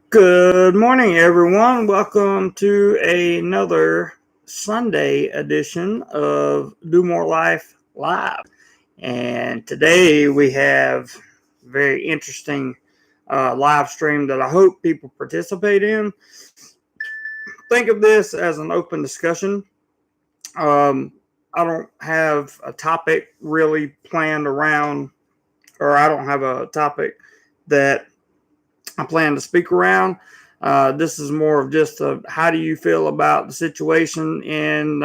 Good morning, everyone. Welcome to another Sunday edition of DoMoreLife Live. And today we have a very interesting live stream that I hope people participate in. Think of this as an open discussion. I don't have a topic really planned around, or I don't have a topic that I plan to speak around. This is more of just how do you feel about the situation in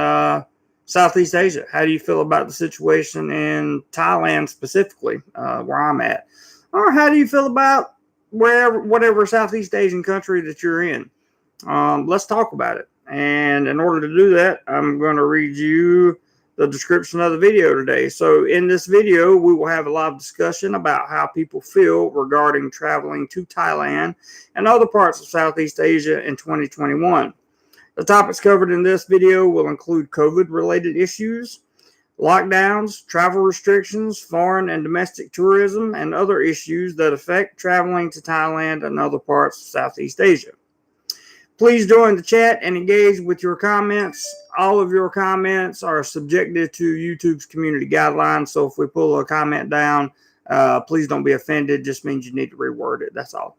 Southeast Asia? How do you feel about the situation in Thailand specifically, where I'm at? Or how do you feel about whatever Southeast Asian country that you're in? Let's talk about it. And in order to do that, I'm going to read you the description of the video today. So in this video, we will have a lot of discussion about how people feel regarding traveling to Thailand and other parts of Southeast Asia in 2021. The topics covered in this video will include COVID-related issues, lockdowns, travel restrictions, foreign and domestic tourism, and other issues that affect traveling to Thailand and other parts of Southeast Asia. Please join the chat and engage with your comments. All of your comments are subjected to YouTube's community guidelines. So if we pull a comment down, please don't be offended. It just means you need to reword it. That's all.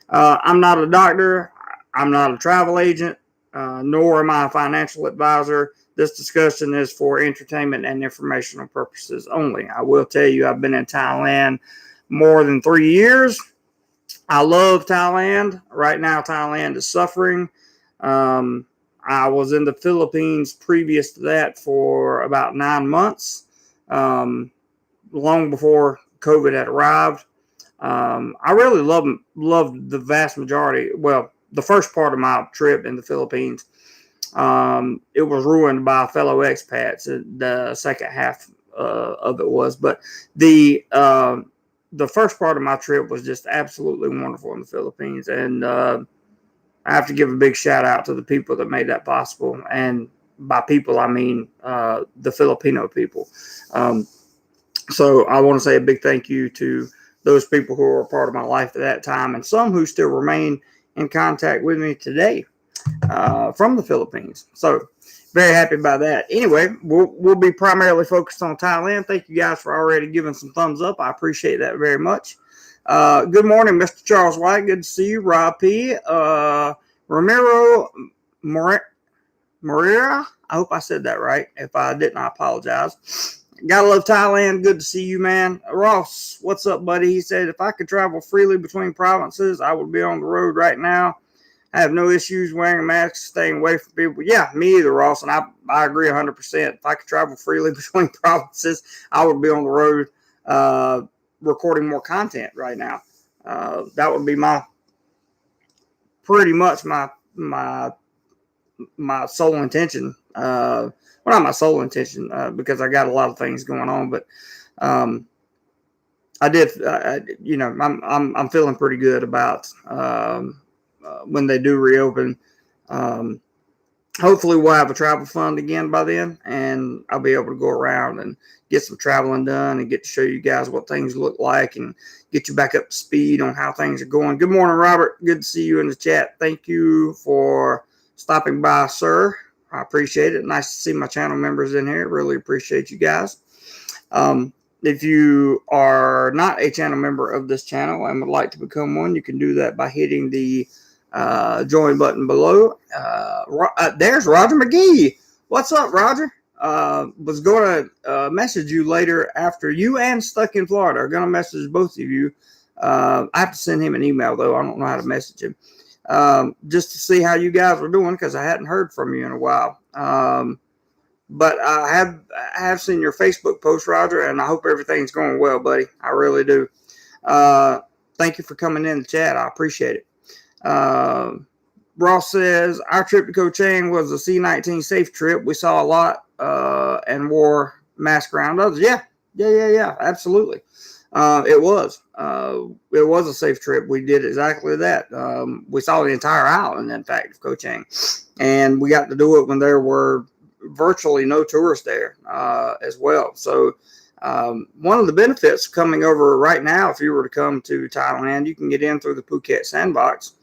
I'm not a doctor. I'm not a travel agent, nor am I a financial advisor. This discussion is for entertainment and informational purposes only. I will tell you, I've been in Thailand more than 3 years. I love Thailand. Right now, Thailand is suffering. I was in the Philippines previous to that for about 9 months, long before COVID had arrived. I really loved the vast majority. Well, the first part of my trip in the Philippines, it was ruined by fellow expats. The second half of it was, but the first part of my trip was just absolutely wonderful in the Philippines. And I have to give a big shout out to the people that made that possible. And by people, I mean the Filipino people. So I want to say a big thank you to those people who were a part of my life at that time, and some who still remain in contact with me today from the Philippines. So very happy about that. Anyway, we'll be primarily focused on Thailand. Thank you guys for already giving some thumbs up. I appreciate that very much. Good morning, Mr. Charles White. Good to see you. Rob P. Ramiro Moreira. I hope I said that right. If I didn't, I apologize. Gotta love Thailand. Good to see you, man. Ross, what's up, buddy? He said, if I could travel freely between provinces, I would be on the road right now. I have no issues wearing a mask, staying away from people. Yeah, me either, Ross, and I agree 100%. If I could travel freely between provinces, I would be on the road recording more content right now. That would be pretty much my sole intention. Well, not my sole intention because I got a lot of things going on, but I did. I'm feeling pretty good about. When they do reopen. Hopefully we'll have a travel fund again by then, and I'll be able to go around and get some traveling done and get to show you guys what things look like and get you back up to speed on how things are going. Good morning, Robert. Good to see you in the chat. Thank you for stopping by, sir. I appreciate it. Nice to see my channel members in here. Really appreciate you guys. If you are not a channel member of this channel and would like to become one, you can do that by hitting the join button below. There's Roger McGee. What's up, Roger? Was going to message you later after you and Stuck in Florida are going to message both of you. I have to send him an email, though. I don't know how to message him. Just to see how you guys were doing, because I hadn't heard from you in a while. But I have seen your Facebook post, Roger, and I hope everything's going well, buddy. I really do. Thank you for coming in the chat. I appreciate it. Ross says, our trip to Koh Chang was a C-19 safe trip. We saw a lot and wore masks around others. Yeah, absolutely. It was a safe trip. We did exactly that. We saw the entire island, in fact, of Koh Chang, and we got to do it when there were virtually no tourists there as well. So one of the benefits of coming over right now, if you were to come to Thailand, you can get in through the Phuket Sandbox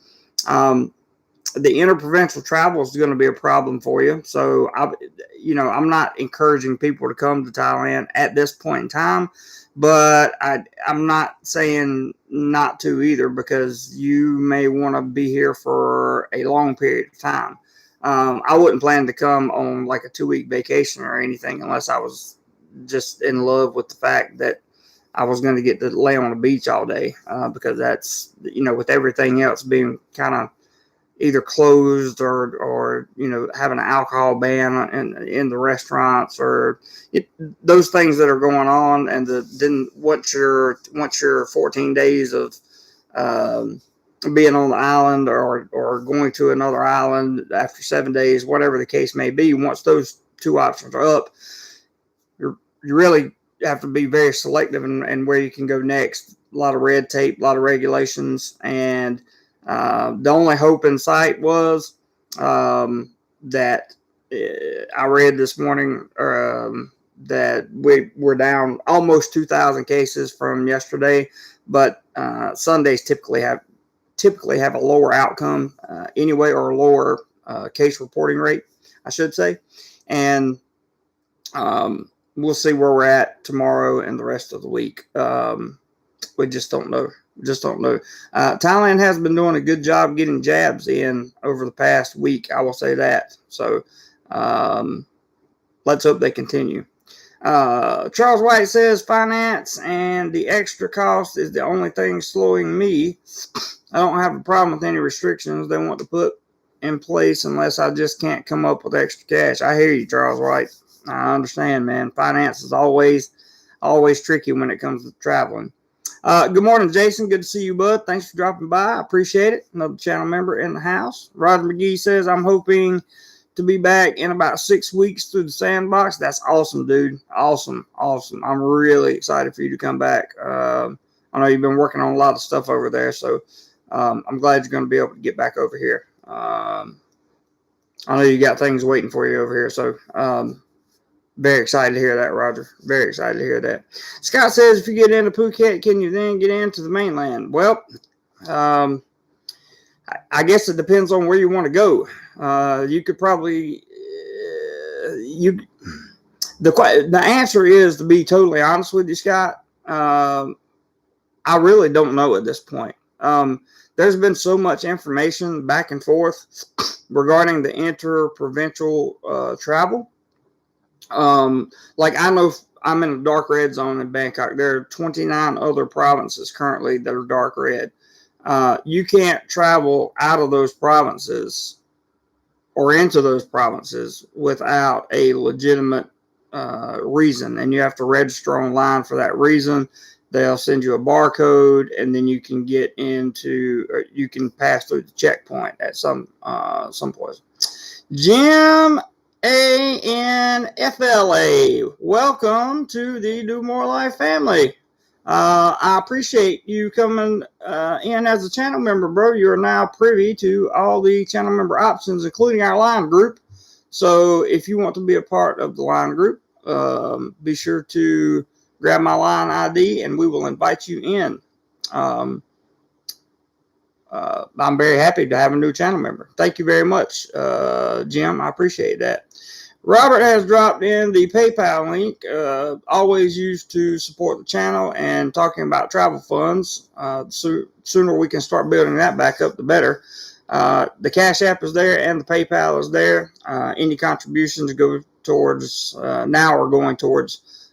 The interprovincial travel is going to be a problem for you. So, I'm not encouraging people to come to Thailand at this point in time, but I'm not saying not to either, because you may want to be here for a long period of time. I wouldn't plan to come on like a 2-week vacation or anything unless I was just in love with the fact that I was going to get to lay on the beach all day, because that's, with everything else being kind of either closed or having an alcohol ban in the restaurants, or those things that are going on. And then once your 14 days of um, being on the island, or going to another island after 7 days, whatever the case may be, once those two options are up, you really have to be very selective in where you can go next. A lot of red tape, a lot of regulations, and the only hope in sight was that I read this morning that we're down almost 2,000 cases from yesterday, but Sundays typically have a lower outcome anyway, or a lower case reporting rate, I should say, and we'll see where we're at tomorrow and the rest of the week. We just don't know. Thailand has been doing a good job getting jabs in over the past week. I will say that. So let's hope they continue. Charles White says finance and the extra cost is the only thing slowing me. I don't have a problem with any restrictions they want to put in place unless I just can't come up with extra cash. I hear you, Charles White. I understand, man. Finance is always tricky when it comes to traveling. Good morning, Jason. Good to see you, bud. Thanks for dropping by. I appreciate it. Another channel member in the house. Roger McGee says, I'm hoping to be back in about 6 weeks through the sandbox. That's awesome, dude. Awesome. I'm really excited for you to come back. I know you've been working on a lot of stuff over there, so I'm glad you're going to be able to get back over here. I know you got things waiting for you over here, so very excited to hear that, Roger. Very excited to hear that. Scott says, if you get into Phuket, can you then get into the mainland? Well, I guess it depends on where you want to go. You could probably the answer is, to be totally honest with you, Scott, I really don't know at this point. There's been so much information back and forth regarding the interprovincial travel. Like, I know I'm in a dark red zone in Bangkok. There are 29 other provinces currently that are dark red. You can't travel out of those provinces or into those provinces without a legitimate reason, and you have to register online for that reason. They'll send you a barcode, and then you can get into, or you can pass through the checkpoint at some place. Jim ANFLA, welcome to the DoMoreLife family. I appreciate you coming in as a channel member, bro. You are now privy to all the channel member options, including our line group. So if you want to be a part of the line group, be sure to grab my line ID and we will invite you in. I'm very happy to have a new channel member. Thank you very much, Jim. I appreciate that. Robert has dropped in the PayPal link, always used to support the channel, and talking about travel funds. Sooner we can start building that back up, the better. The Cash App is there and the PayPal is there. Any contributions go towards, now are going towards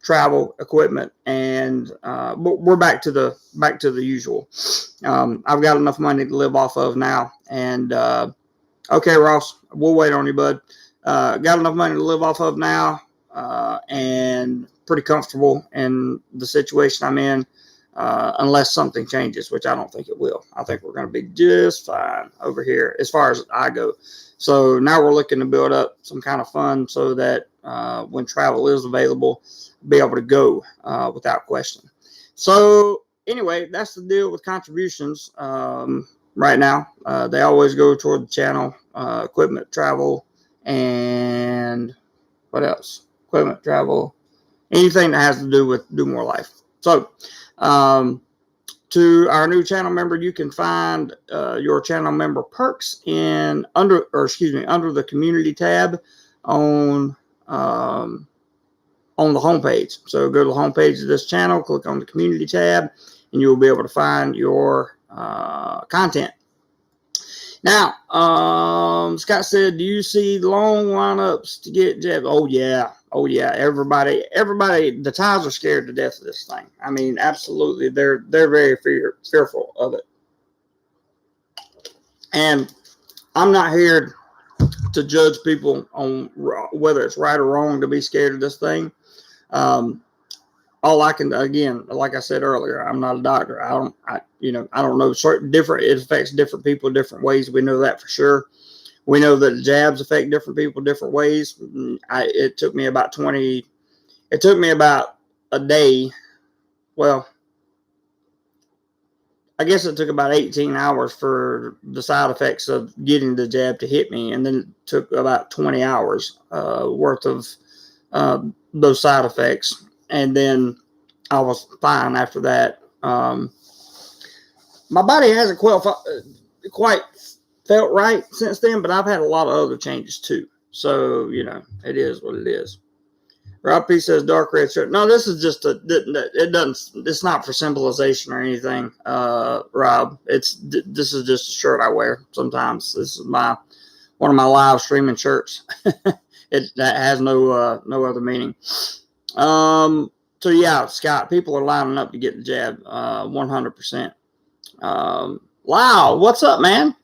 travel equipment, and we're back to the usual. I've got enough money to live off of now, and okay, Ross, we'll wait on you, bud. Got enough money to live off of now, and pretty comfortable in the situation I'm in, unless something changes, which I don't think it will. I think we're going to be just fine over here as far as I go. So now we're looking to build up some kind of fund so that when travel is available, be able to go without question. So anyway, that's the deal with contributions. Right now, they always go toward the channel, equipment, travel, and what else? Equipment, travel, anything that has to do with DoMoreLife. So, to to our new channel member, you can find your channel member perks under the community tab on the homepage. So go to the homepage of this channel, click on the community tab, and you will be able to find your content. Now, Scott said, do you see long lineups to get jabs? Oh yeah. Everybody, the Thais are scared to death of this thing. I mean, absolutely. They're very fearful of it. And I'm not here to judge people on whether it's right or wrong to be scared of this thing. All I can, again, like I said earlier, I'm not a doctor. I don't know. It affects different people different ways. We know that for sure. We know that jabs affect different people different ways. It took me about a day. Well, I guess it took about 18 hours for the side effects of getting the jab to hit me, and then it took about 20 hours worth of those side effects, and then I was fine after that. My body hasn't quite felt right since then, but I've had a lot of other changes too. So, it is what it is. Rob P says dark red shirt. No, this is just it's not for symbolization or anything, Rob. This is just a shirt I wear sometimes. This is one of my live streaming shirts. That has no other meaning. So yeah, Scott, people are lining up to get the jab, 100%. Lau, what's up, man?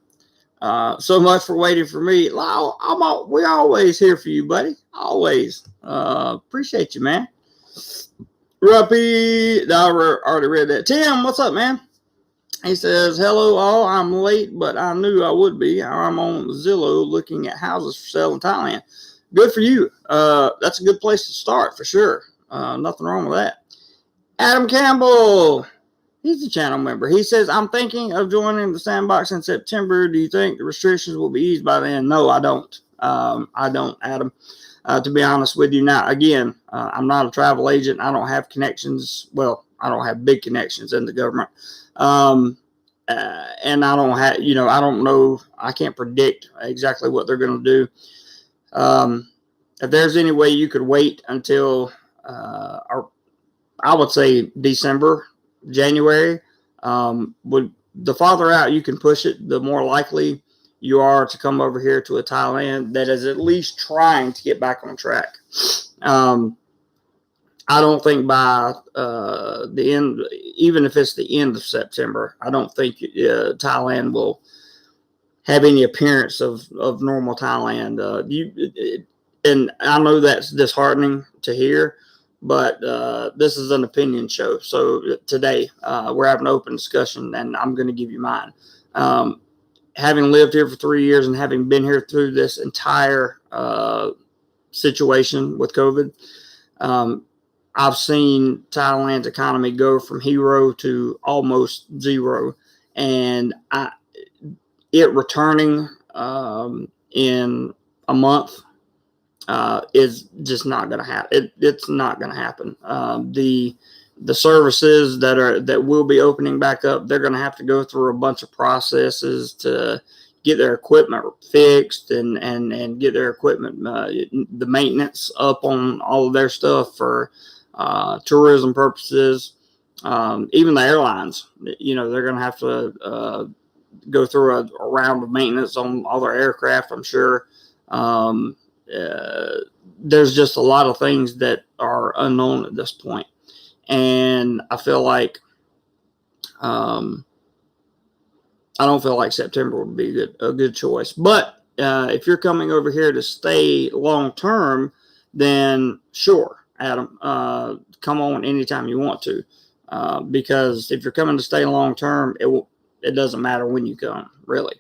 So much for waiting for me. Lau, we're always here for you, buddy. Always. Appreciate you, man. Ruppy, I already read that. Tim, what's up, man? He says, hello all, I'm late, but I knew I would be. I'm on Zillow looking at houses for sale in Thailand. Good for you. That's a good place to start for sure. Nothing wrong with that. Adam Campbell, he's a channel member. He says, I'm thinking of joining the sandbox in September. Do you think the restrictions will be eased by then? No, I don't. I don't, Adam. To be honest with you. Now, again, I'm not a travel agent. I don't have connections. Well, I don't have big connections in the government. And I don't have, I don't know. I can't predict exactly what they're going to do. If there's any way you could wait until, I would say December, January, the farther out you can push it, the more likely you are to come over here to a Thailand that is at least trying to get back on track. I don't think by the end, even if it's the end of September, I don't think Thailand will have any appearance of normal Thailand. And I know that's disheartening to hear, but this is an opinion show. So today we're having an open discussion, and I'm going to give you mine. Having lived here for 3 years and having been here through this entire situation with COVID, I've seen Thailand's economy go from hero to almost zero, and it returning in a month is just not going to happen. It's not going to happen. The services that will be opening back up, they're going to have to go through a bunch of processes to get their equipment fixed and get their equipment, the maintenance up on all of their stuff for tourism purposes. Even the airlines, they're going to have to go through a round of maintenance on all their aircraft, I'm sure. There's just a lot of things that are unknown at this point. And I feel like I don't feel like September would be a good choice. But if you're coming over here to stay long term, then sure, Adam, come on anytime you want to. Because if you're coming to stay long term, it doesn't matter when you come, really.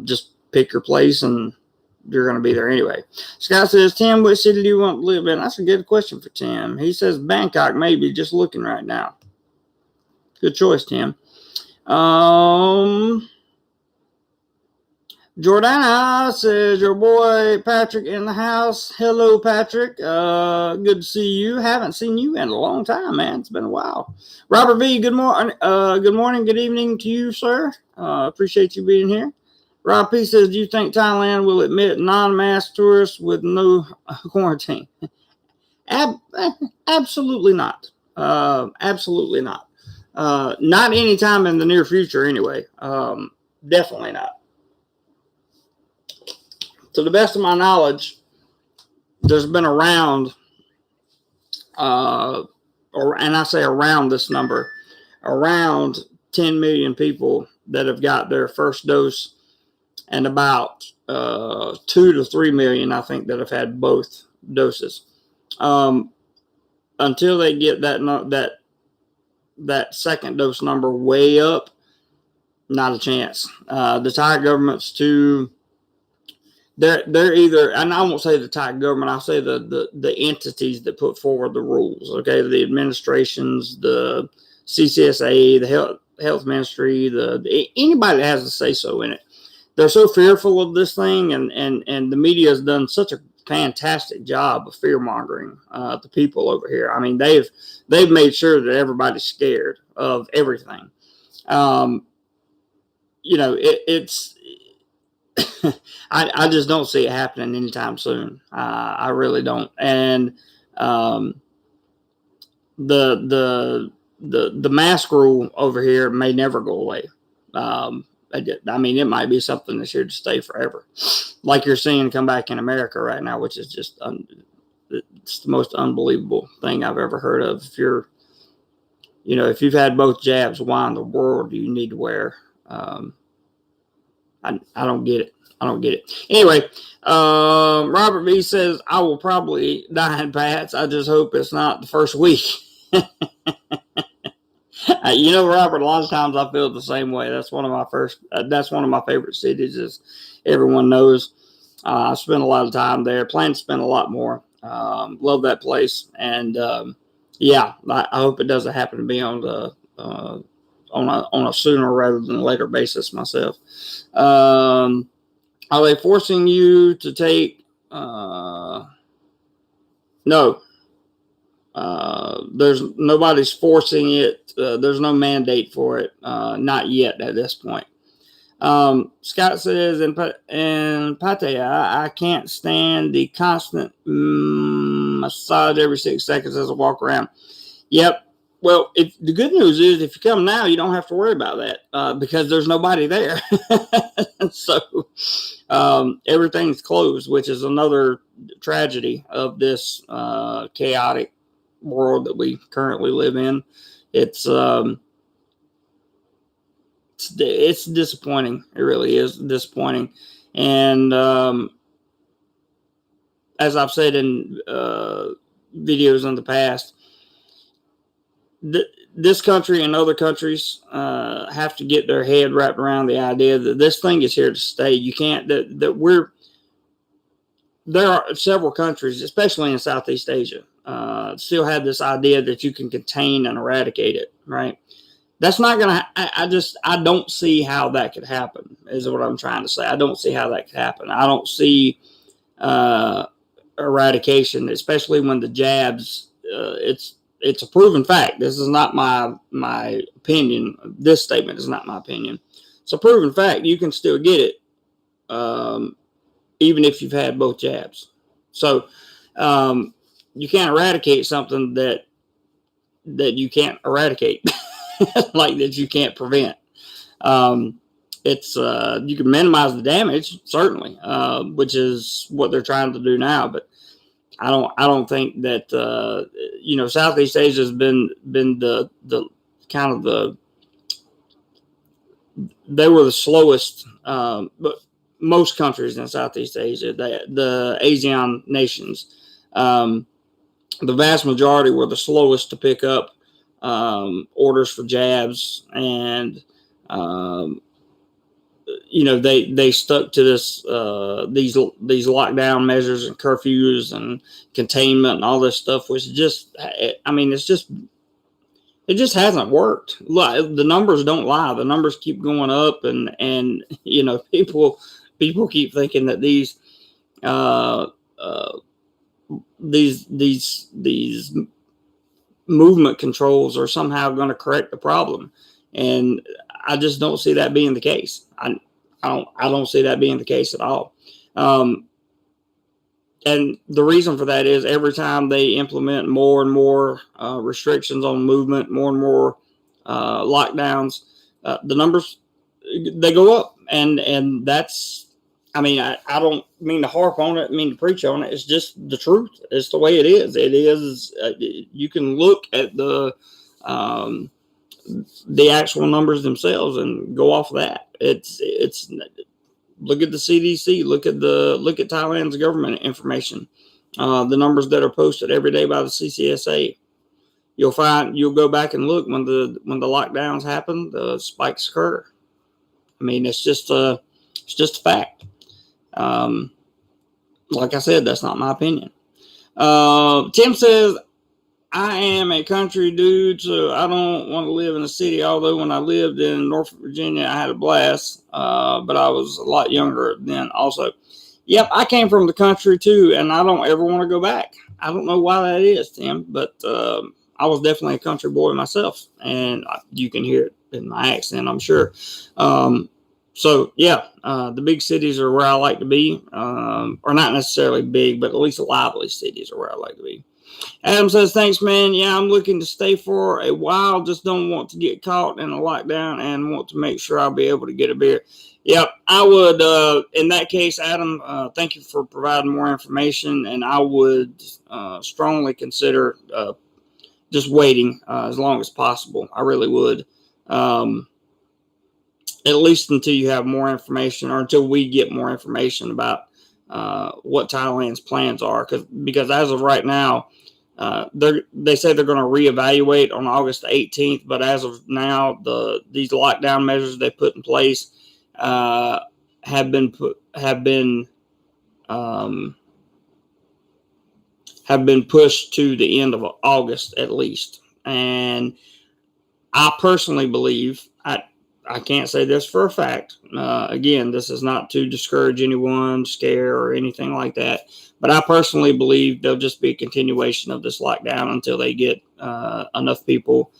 Just pick your place and you're going to be there anyway. Scott says, Tim, what city do you want to live in? That's a good question for Tim. He says Bangkok, maybe, just looking right now. Good choice, Tim. Jordana says, your boy Patrick in the house. Hello, Patrick. Good to see you. Haven't seen you in a long time, man. It's been a while. Robert V, good morning. Good morning, good evening to you, sir. Appreciate you being here. Rob P says, do you think Thailand will admit non-mask tourists with no quarantine? Absolutely not. Absolutely not. Not anytime in the near future, anyway. Definitely not. To the best of my knowledge, there's been around, and I say around this number, around 10 million people that have got their first dose, and about 2 to 3 million, I think, that have had both doses. Until they get that second dose number way up, not a chance. The Thai government's too. They're either, and I won't say the Thai government, I'll say the entities that put forward the rules. Okay, the administrations, the CCSA, the health ministry, anybody that has a say so in it. They're so fearful of this thing, and the media has done such a fantastic job of fear mongering the people over here. I mean, they've made sure that everybody's scared of everything. It's I just don't see it happening anytime soon. I really don't. And the mask rule over here may never go away. I mean, it might be something that's here to stay forever, like you're seeing come back in America right now, which is just it's the most unbelievable thing I've ever heard of. If you've had both jabs, why in the world do you need to wear? I don't get it. I don't get it. Anyway, Robert B says, I will probably die in Pats. I just hope it's not the first week. Robert, a lot of times I feel the same way. That's one of my favorite cities, as everyone knows. I spent a lot of time there. Plan to spend a lot more. Love that place. And, I hope it doesn't happen to be on a sooner rather than later basis myself. Are they forcing you to take? No. There's nobody's forcing it. There's no mandate for it. Not yet at this point. Scott says in Pattaya, I can't stand the constant massage every 6 seconds as I walk around. Yep. Well, the good news is if you come now, you don't have to worry about that because there's nobody there. So everything's closed, which is another tragedy of this chaotic world that we currently live in. It's disappointing. It really is disappointing. And as I've said in videos in the past, this country and other countries have to get their head wrapped around the idea that this thing is here to stay. You can't, there are several countries, especially in Southeast Asia, still have this idea that you can contain and eradicate it, right? That's not going to, I don't see how that could happen, is what I'm trying to say. I don't see how that could happen. I don't see eradication, especially when the jabs, it's a proven fact. This is not my opinion. This statement is not my opinion. It's a proven fact. You can still get it, even if you've had both jabs. So you can't eradicate something that you can't eradicate, like that you can't prevent. It's you can minimize the damage, certainly, which is what they're trying to do now, but I don't think that Southeast Asia has been the kind of they were the slowest, but most countries in Southeast Asia, the ASEAN nations, the vast majority were the slowest to pick up orders for jabs, and they stuck to this these lockdown measures and curfews and containment and all this stuff, which just, I mean, it just hasn't worked. The numbers don't lie. The numbers keep going up, and people people keep thinking that uh, these movement controls are somehow going to correct the problem, and I just don't see that being the case. I don't see that being the case at all. And the reason for that is every time they implement more and more restrictions on movement, more and more lockdowns, the numbers, they go up, and that's, I mean, I don't mean to harp on it, I mean to preach on it. It's just the truth. It's the way it is. It is. You can look at the actual numbers themselves and go off of that. It's look at the CDC, look at Thailand's government information, the numbers that are posted every day by the CCSA. You'll go back and look when the lockdowns happen, the spikes occur. I mean, it's just a fact. Like I said, that's not my opinion. Tim says, I am a country dude, so I don't want to live in a city. Although when I lived in Norfolk, Virginia, I had a blast, but I was a lot younger then also. Yep, I came from the country too, and I don't ever want to go back. I don't know why that is, Tim, but I was definitely a country boy myself, and you can hear it in my accent, I'm sure. So, yeah, the big cities are where I like to be, or not necessarily big, but at least lively cities are where I like to be. Adam says, thanks, man. Yeah, I'm looking to stay for a while. Just don't want to get caught in a lockdown and want to make sure I'll be able to get a beer. Yep, I would, in that case, Adam, thank you for providing more information. And I would strongly consider just waiting as long as possible. I really would. At least until you have more information, or until we get more information about what Thailand's plans are. Because as of right now, they say they're going to reevaluate on August 18th, but as of now, these lockdown measures they put in place have been pushed to the end of August at least. And I personally believe, I can't say this for a fact. Again, this is not to discourage anyone, scare, or anything like that. But I personally believe there'll just be a continuation of this lockdown until they get enough people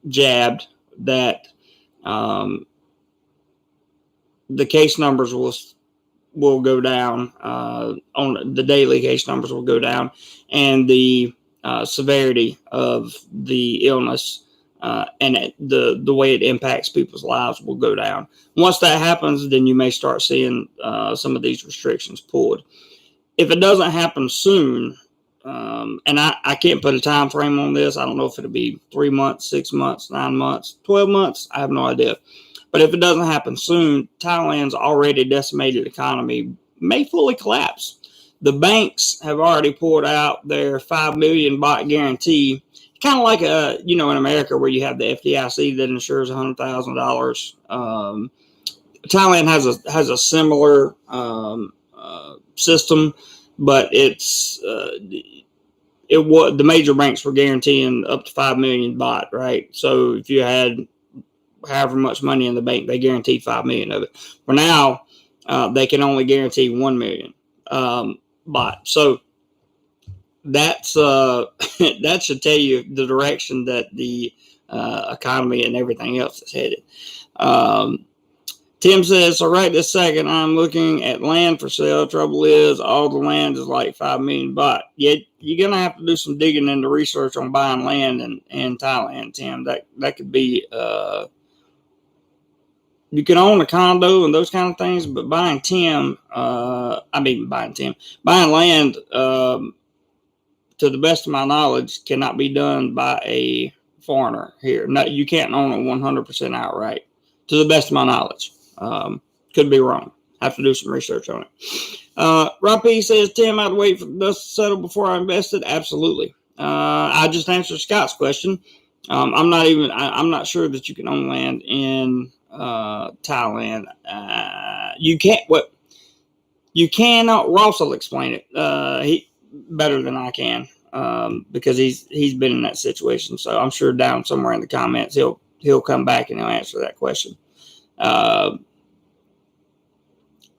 jabbed that the case numbers will go down. On the daily case numbers will go down, and the severity of the illness and the way it impacts people's lives will go down. Once that happens, then you may start seeing some of these restrictions pulled. If it doesn't happen soon, and I can't put a time frame on this. I don't know if it'll be 3 months, 6 months, 9 months, 12 months. I have no idea. But if it doesn't happen soon, Thailand's already decimated economy may fully collapse. The banks have already pulled out their 5 million baht guarantee. Kind of like in America where you have the FDIC that insures $100,000. Thailand has a similar system, but the major banks were guaranteeing up to 5 million baht, right? So if you had however much money in the bank, they guaranteed 5 million of it. For now, they can only guarantee 1 million baht. So that's that should tell you the direction that the economy and everything else is headed. Tim says, so right this second, I'm looking at land for sale. Trouble is, all the land is like 5 million baht. Yet you're going to have to do some digging into research on buying land in Thailand, Tim. That could be, you can own a condo and those kind of things, but buying land, to the best of my knowledge, cannot be done by a foreigner here. No, you can't own it 100% outright, to the best of my knowledge. Could be wrong. Have to do some research on it. Rob P says, Tim, I'd wait for the dust to settle before I invested. Absolutely. I just answered Scott's question. I'm not sure that you can own land in Thailand. You can't. What you cannot. Ross will explain it. He better than I can, because he's been in that situation. So I'm sure down somewhere in the comments he'll come back and he'll answer that question.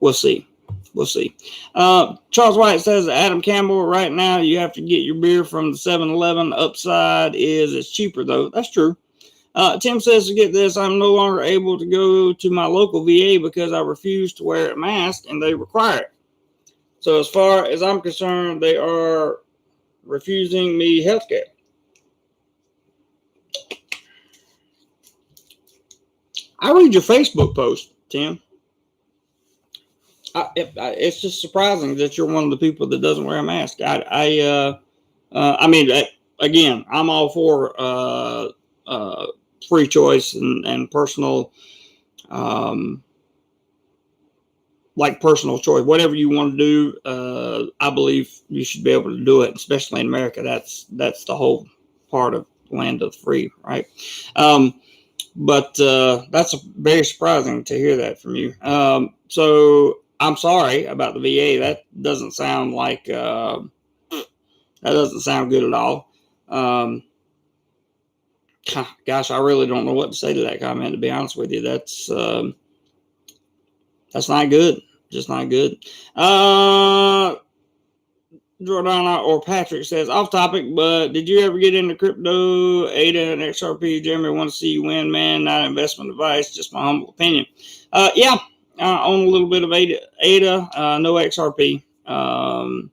we'll see. We'll see. Charles White says, Adam Campbell, right now you have to get your beer from the 7-Eleven. Upside is it's cheaper, though. That's true. Tim says, to get this, I'm no longer able to go to my local VA because I refuse to wear a mask and they require it. So as far as I'm concerned, they are refusing me health care. I read your Facebook post, Tim. It's just surprising that you're one of the people that doesn't wear a mask. I mean, again, I'm all for free choice and personal, like personal choice. Whatever you want to do, I believe you should be able to do it. Especially in America, that's the whole part of land of the free, right? But that's very surprising to hear that from you. So I'm sorry about the VA. That doesn't sound like that doesn't sound good at all. Gosh, I really don't know what to say to that comment. To be honest with you, that's not good. Just not good. Jordana or Patrick says, off topic, but did you ever get into crypto, ADA, and XRP? Jeremy, want to see you win, man. Not investment advice, just my humble opinion. Yeah, I own a little bit of ADA, no XRP. In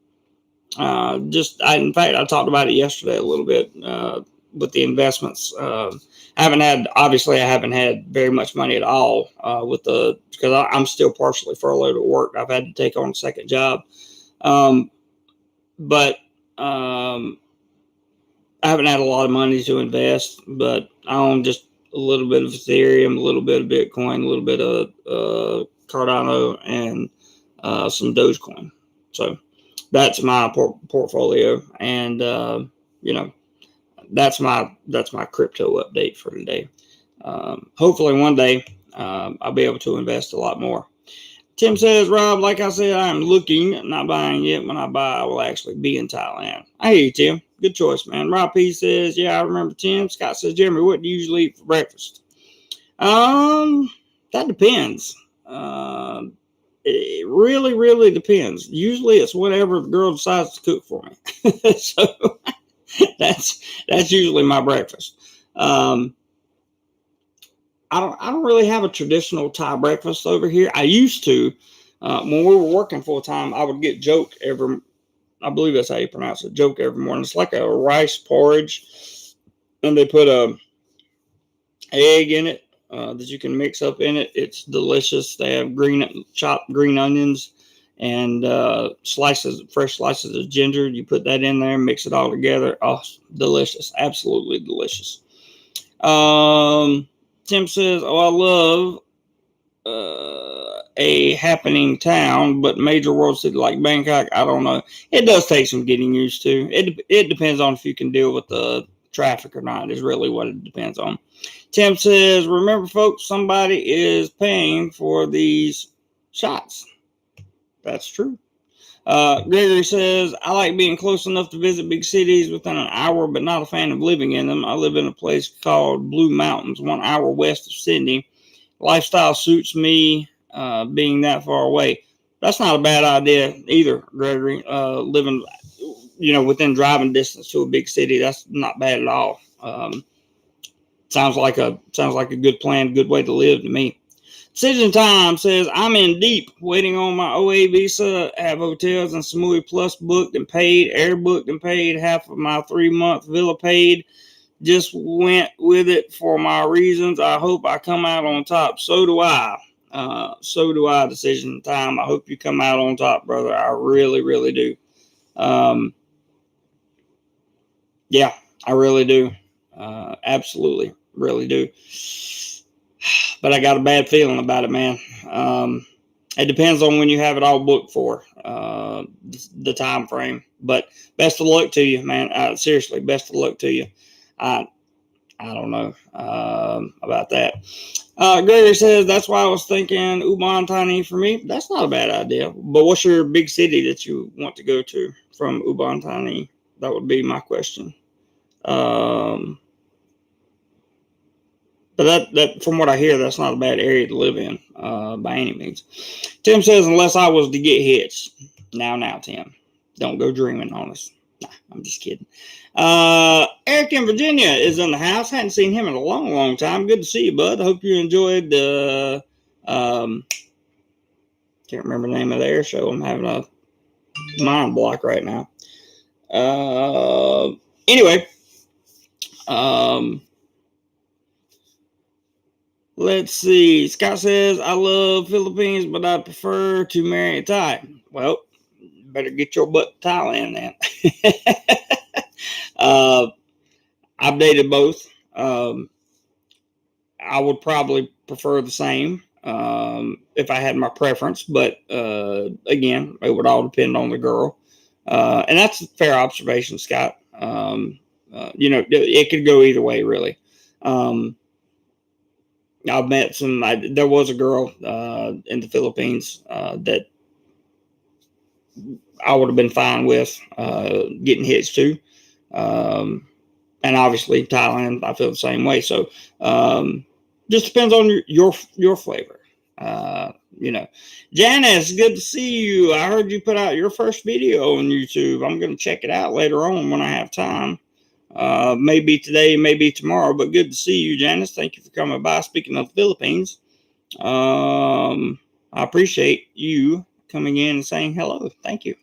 fact, I talked about it yesterday a little bit with the investments. I haven't had very much money at all because I'm still partially furloughed at work. I've had to take on a second job. But I haven't had a lot of money to invest, but I own just a little bit of Ethereum, a little bit of Bitcoin, a little bit of Cardano, and some Dogecoin. So that's my portfolio, and that's my crypto update for today. Hopefully one day I'll be able to invest a lot more. Tim says, Rob, like I said, I'm looking, not buying yet. When I buy, I will actually be in Thailand. I hear you, Tim. Good choice, man. Rob P says, yeah, I remember Tim. Scott says, Jeremy, what do you usually eat for breakfast? That depends. It really, really depends. Usually it's whatever the girl decides to cook for me. So that's usually my breakfast. I don't really have a traditional Thai breakfast over here. I used to. When we were working full time, I would get joke I believe that's how you pronounce it, joke every morning. It's like a rice porridge, and they put a egg in it that you can mix up in it. It's delicious. They have chopped green onions and fresh slices of ginger. You put that in there, mix it all together. Oh, delicious. Absolutely delicious. Tim says, oh, I love a happening town, but major world city like Bangkok, I don't know. It does take some getting used to. It depends on if you can deal with the traffic or not, is really what it depends on. Tim says, remember, folks, somebody is paying for these shots. That's true. Gregory says, I like being close enough to visit big cities within an hour, but not a fan of living in them. I live in a place called Blue Mountains, 1 hour west of Sydney. Lifestyle suits me being that far away. That's not a bad idea either, Gregory. Living, within driving distance to a big city, that's not bad at all. Sounds like a good plan, good way to live to me. Decision Time says, I'm in deep, waiting on my OA visa, have hotels and Samui Plus booked and paid, air booked and paid, half of my 3-month villa paid. Just went with it for my reasons. I hope I come out on top. So do I. Decision Time. I hope you come out on top, brother. I really, really do. Yeah, I really do. Absolutely, really do. But I got a bad feeling about it, man. It depends on when you have it all booked for, the time frame. But best of luck to you, man. Seriously, best of luck to you. I don't know about that. Gregory says, that's why I was thinking Ubon Thani for me. That's not a bad idea. But what's your big city that you want to go to from Ubon Thani? That would be my question. But that from what I hear, that's not a bad area to live in by any means. Tim says, unless I was to get hitched. Now, Tim. Don't go dreaming on us. Nah, I'm just kidding. Eric in Virginia is in the house. Hadn't seen him in a long, long time. Good to see you, bud. I hope you enjoyed the... can't remember the name of the air show. I'm having a mind block right now. Anyway, let's see. Scott says, I love Philippines, but I prefer to marry a Thai. Well, better get your butt to Thailand then. I've dated both. I would probably prefer the same if I had my preference, but again, it would all depend on the girl. And that's a fair observation, Scott. It could go either way, really. I've met there was a girl in the Philippines that I would have been fine with getting hitched to. And obviously Thailand, I feel the same way. So just depends on your flavor. Janice, good to see you. I heard you put out your first video on YouTube. I'm going to check it out later on when I have time. Maybe today, maybe tomorrow, but good to see you, Janice. Thank you for coming by. Speaking of the Philippines, I appreciate you coming in and saying hello. Thank you.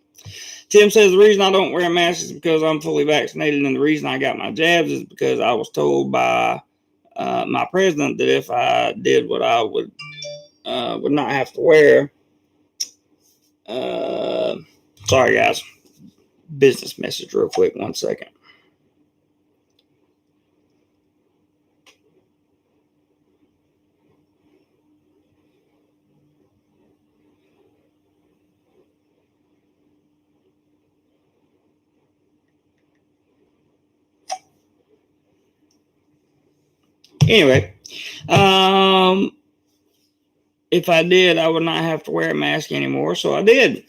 Tim says, the reason I don't wear a mask is because I'm fully vaccinated, and the reason I got my jabs is because I was told by my president that if I did what I would not have to wear. Sorry, guys. Business message real quick. 1 second. Anyway, if I did, I would not have to wear a mask anymore, so I did.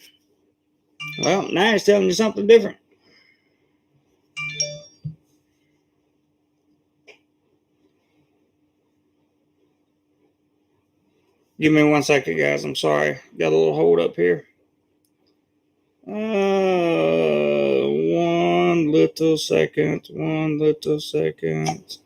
Well, now it's telling you something different. Give me 1 second, guys. I'm sorry. Got a little hold up here. 1 little second. 1 little second.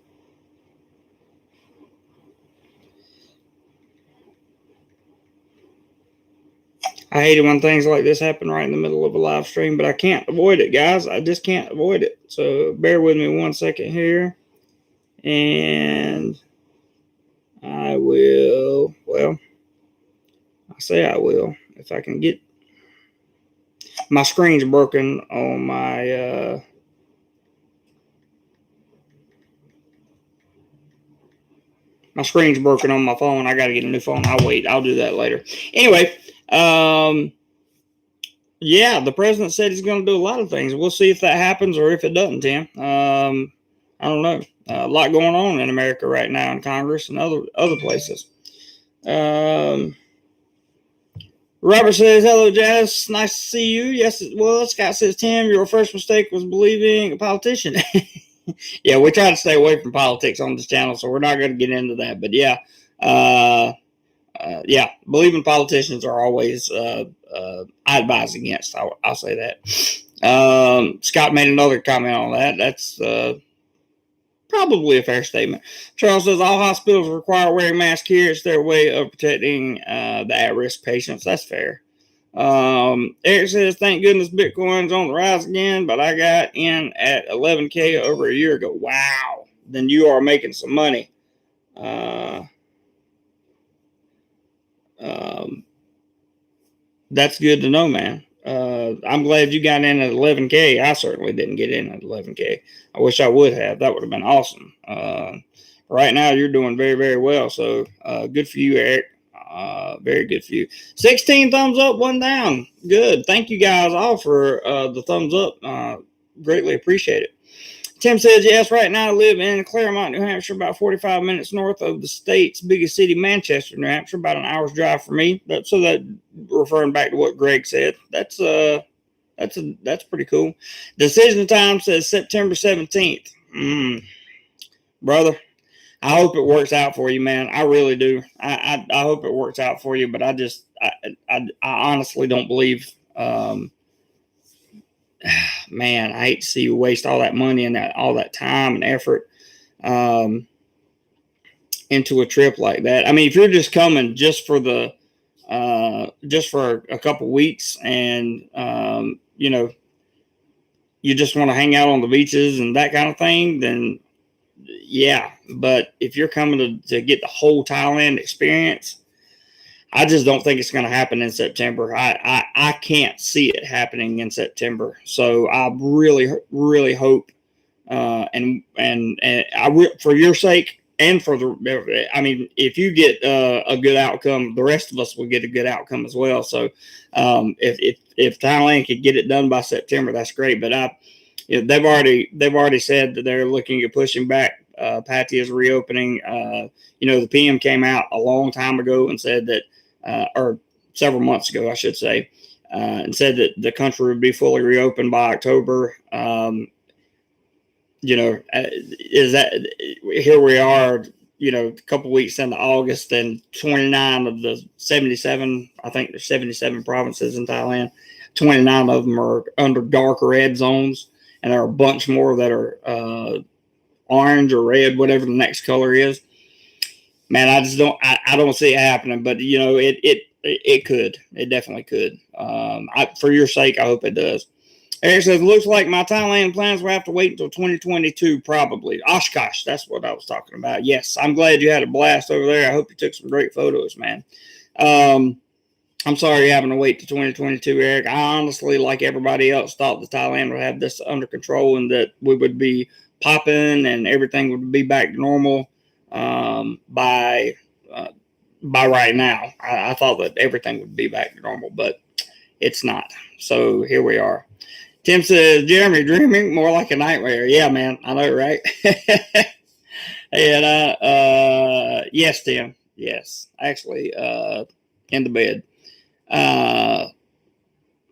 I hate it when things like this happen right in the middle of a live stream, but I can't avoid it, guys. I just can't avoid it. So bear with me 1 second here. And I will, I say I will, if I can get, my screen's broken on my, my screen's broken on my phone. I got to get a new phone. I'll wait. I'll do that later. Anyway, yeah, the president said he's going to do a lot of things. We'll see if that happens or if it doesn't, Tim. I don't know. A lot going on in America right now in Congress and other places. Robert says, hello, Jazz. Nice to see you. Yes, it was. Scott says, Tim, your first mistake was believing a politician. Yeah, we try to stay away from politics on this channel, so we're not going to get into that. But yeah, believing politicians are always I advise against. I'll say that. Scott made another comment on that. That's probably a fair statement. Charles says all hospitals require wearing masks here. It's their way of protecting the at-risk patients. That's fair. Eric says, thank goodness Bitcoin's on the rise again, but I got in at 11K over a year ago. Wow. Then you are making some money. That's good to know, man. I'm glad you got in at 11K. I certainly didn't get in at 11K. I wish I would have. That would have been awesome. Right now, you're doing very, very well. So good for you, Eric. Very good for you. 16 thumbs up, 1 down. Good. Thank you guys all for the thumbs up. Greatly appreciate it. Tim says, yes, right now I live in Claremont, New Hampshire, about 45 minutes north of the state's biggest city, Manchester, New Hampshire, about an hour's drive for me. So that, referring back to what Greg said, that's pretty cool. Decision time says September 17th. Brother, I hope it works out for you, man. I really do. I hope it works out for you, but I honestly don't believe. Man, I hate to see you waste all that money and all that time and effort um, into a trip like that. I mean, if you're just coming just for a couple weeks, and you just want to hang out on the beaches and that kind of thing, then yeah. But if you're coming to get the whole Thailand experience, I just don't think it's going to happen in September. I can't see it happening in September. So I really, really hope, for your sake and for I mean, if you get a good outcome, the rest of us will get a good outcome as well. So if Thailand could get it done by September, that's great. But they've already said that they're looking at pushing back Pattaya's reopening. The PM came out a long time ago and said that, or several months ago, I should say, and said that the country would be fully reopened by October. Is that here we are, a couple weeks into August, and 29 of the 77, I think there's 77 provinces in Thailand, 29 of them are under dark red zones, and there are a bunch more that are orange or red, whatever the next color is. Man, I don't see it happening, but it could. It definitely could. For your sake, I hope it does. Eric says, looks like my Thailand plans will have to wait until 2022, probably. Oshkosh, that's what I was talking about. Yes, I'm glad you had a blast over there. I hope you took some great photos, man. I'm sorry you're having to wait to 2022, Eric. I honestly, like everybody else, thought that Thailand would have this under control and that we would be popping and everything would be back to normal by right now. I thought that everything would be back to normal, but it's not. So here we are. Tim says, Jeremy, dreaming more like a nightmare. Yeah, man, I know, right? And yes, Tim. Yes, actually, in the bed.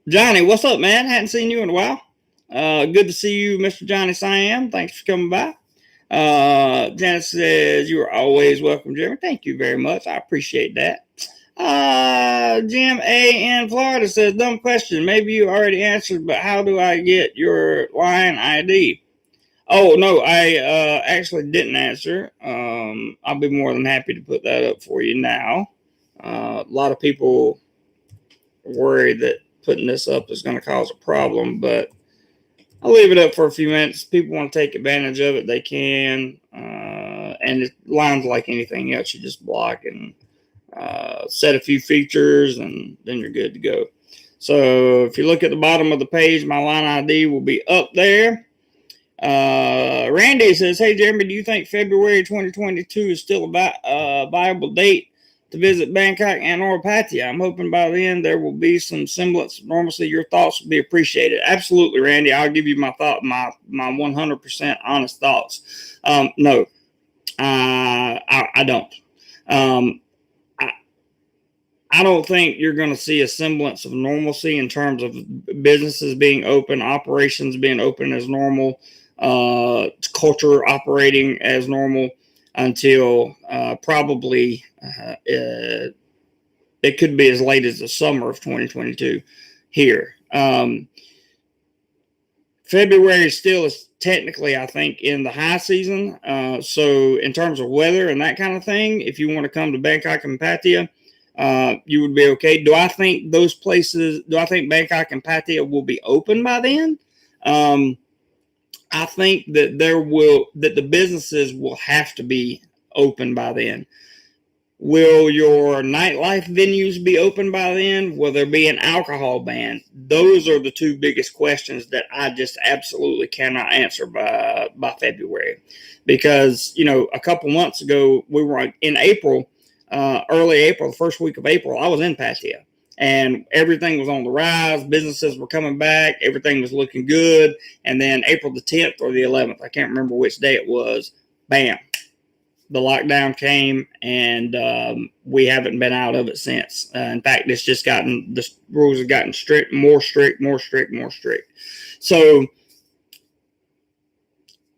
Johnny, what's up, man? Hadn't seen you in a while. Good to see you, Mr. Johnny Siam. Thanks for coming by. Janet says, you are always welcome, Jeremy. Thank you very much. I appreciate that. Jim A in Florida says, dumb question. Maybe you already answered, but how do I get your line ID? Oh, no, I actually didn't answer. I'll be more than happy to put that up for you now. A lot of people worry that putting this up is going to cause a problem, but I'll leave it up for a few minutes. People want to take advantage of it, they can. And it lines like anything else. You just block and set a few features, and then you're good to go. So if you look at the bottom of the page, my line ID will be up there. Randy says, hey, Jeremy, do you think February 2022 is still a viable date to visit Bangkok and or Pattaya? I'm hoping by then there will be some semblance of normalcy. Your thoughts will be appreciated. Absolutely, Randy. I'll give you my 100% honest thoughts. No, I don't. I don't think you're going to see a semblance of normalcy in terms of businesses being open, operations being open as normal, culture operating as normal until probably it could be as late as the summer of 2022 here. February still is technically, I think, in the high season. So in terms of weather and that kind of thing, if you want to come to Bangkok and Pattaya, you would be okay. Do I think Bangkok and Pattaya will be open by then? I think that the businesses will have to be open by then. Will your nightlife venues be open by then? Will there be an alcohol ban? Those are the two biggest questions that I just absolutely cannot answer by February. Because, a couple months ago, we were in April, early April, the first week of April, I was in Pattaya. And everything was on the rise. Businesses were coming back. Everything was looking good. And then April the 10th or the 11th, I can't remember which day it was, bam, the lockdown came, and we haven't been out of it since. In fact, the rules have gotten more strict. So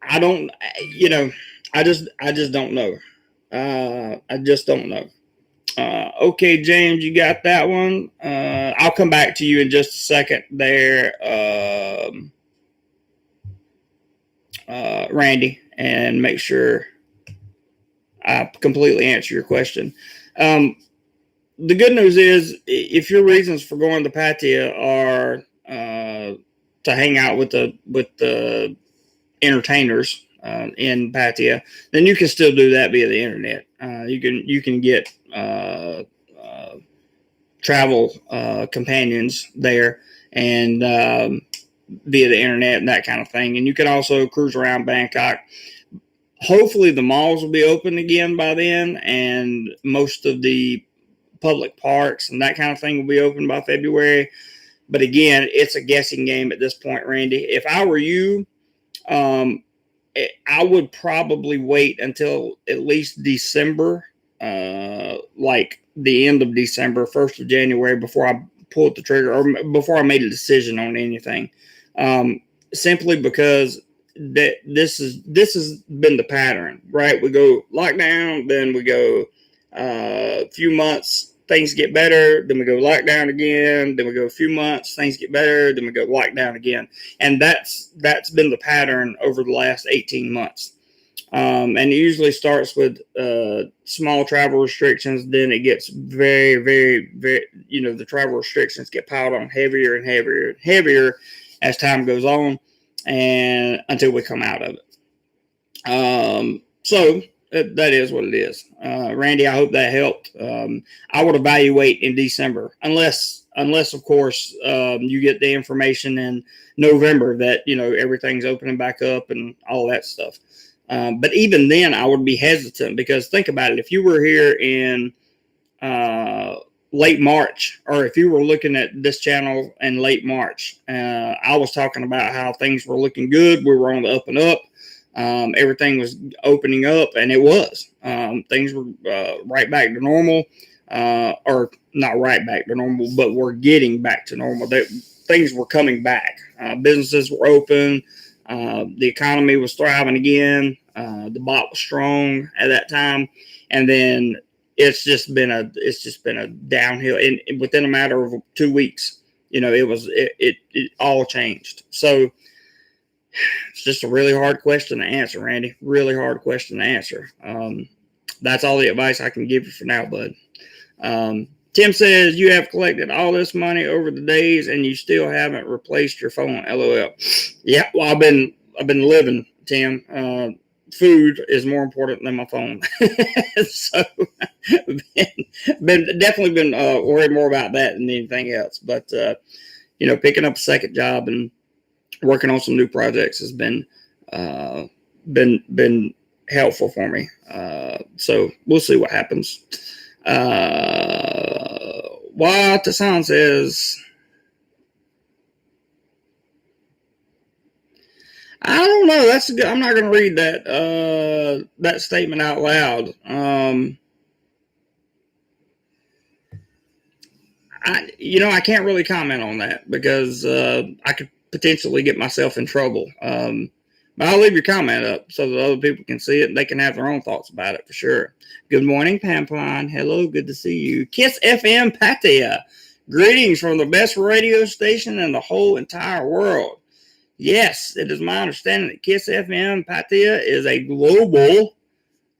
I don't, I just don't know. I just don't know. Okay, James, you got that one. I'll come back to you in just a second there, Randy, and make sure I completely answer your question. The good news is, if your reasons for going to Pattaya are to hang out with the entertainers in Pattaya, then you can still do that via the internet. You can get travel companions there, and via the internet and that kind of thing. And you can also cruise around Bangkok. Hopefully, the malls will be open again by then, and most of the public parks and that kind of thing will be open by February. But again, it's a guessing game at this point, Randy. If I were you, um, I would probably wait until at least December, like the end of December, 1st of January, before I pulled the trigger or before I made a decision on anything. Um, Simply because that this has been the pattern, right? We go lockdown, then we go a few months, things get better, then we go lockdown again, then we go a few months, things get better, then we go lockdown again, and that's been the pattern over the last 18 months. And it usually starts with small travel restrictions. Then it gets very, very, very, the travel restrictions get piled on heavier and heavier and heavier as time goes on, and until we come out of it. So that is what it is. Randy, I hope that helped. I would evaluate in December, unless of course you get the information in November that everything's opening back up and all that stuff. But even then, I would be hesitant, because think about it. If you were here in late March, or if you were looking at this channel in late March, I was talking about how things were looking good. We were on the up and up. Everything was opening up, and it was. Things were right back to normal, or not right back to normal, but we're getting back to normal. Things were coming back. Businesses were open. The economy was thriving again. The baht was strong at that time, and then it's just been a downhill. And within a matter of 2 weeks, it all changed. So it's just a really hard question to answer, Randy. Really hard question to answer. That's all the advice I can give you for now, bud. Tim says, you have collected all this money over the days and you still haven't replaced your phone. LOL. Yeah, well, I've been living, Tim. Food is more important than my phone. So definitely been worried more about that than anything else. But picking up a second job and working on some new projects has been helpful for me. So we'll see what happens. What the sound says, I don't know. That's good. I'm not going to read that statement out loud. I can't really comment on that, because I could potentially get myself in trouble. But I'll leave your comment up so that other people can see it and they can have their own thoughts about it for sure. Good morning, Pamplon. Hello, good to see you. Kiss FM Pattaya. Greetings from the best radio station in the whole entire world. Yes, it is my understanding that Kiss FM Pattaya is a global,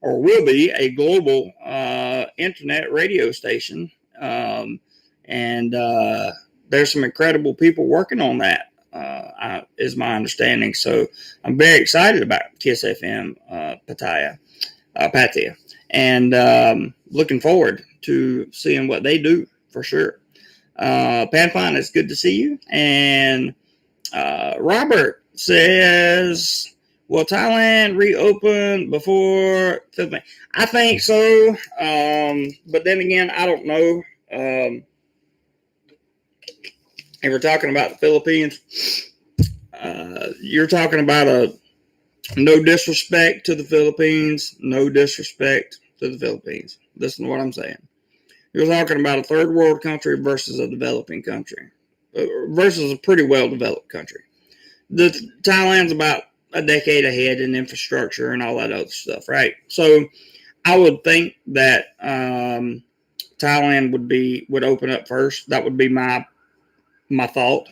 or will be a global, internet radio station. And there's some incredible people working on that. Is my understanding. So I'm very excited about Kiss FM Pattaya, and looking forward to seeing what they do for sure. Panfine, it's good to see you. And Robert says, will Thailand reopen before Philippines? I think so, but then again, I don't know. And we're talking about the Philippines. You're talking about no disrespect to the Philippines. No disrespect to the Philippines. Listen to what I'm saying. You're talking about a third world country versus a developing country, versus a pretty well developed country. Thailand's about a decade ahead in infrastructure and all that other stuff, right? So I would think that Thailand would open up first. That would be my thought.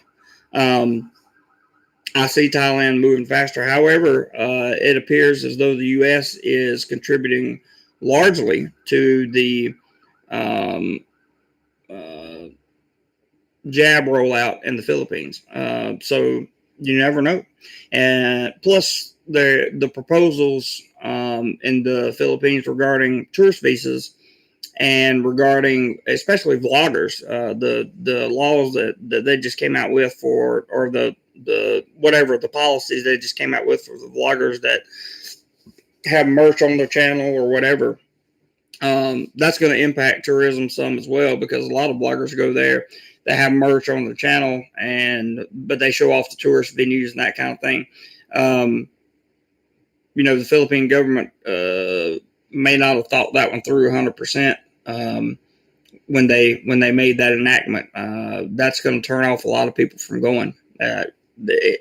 I see Thailand moving faster. However, it appears as though the U.S. is contributing largely to the um, uh, jab rollout in the Philippines. So you never know. And plus, the proposals in the Philippines regarding tourist visas and regarding especially vloggers, the laws that they just came out with for, or the whatever the policies they just came out with for the vloggers that have merch on their channel or whatever. That's going to impact tourism some as well, because a lot of bloggers go there, they have merch on their channel, but they show off the tourist venues and that kind of thing. The Philippine government may not have thought that one through 100%. When they made that enactment, that's going to turn off a lot of people from going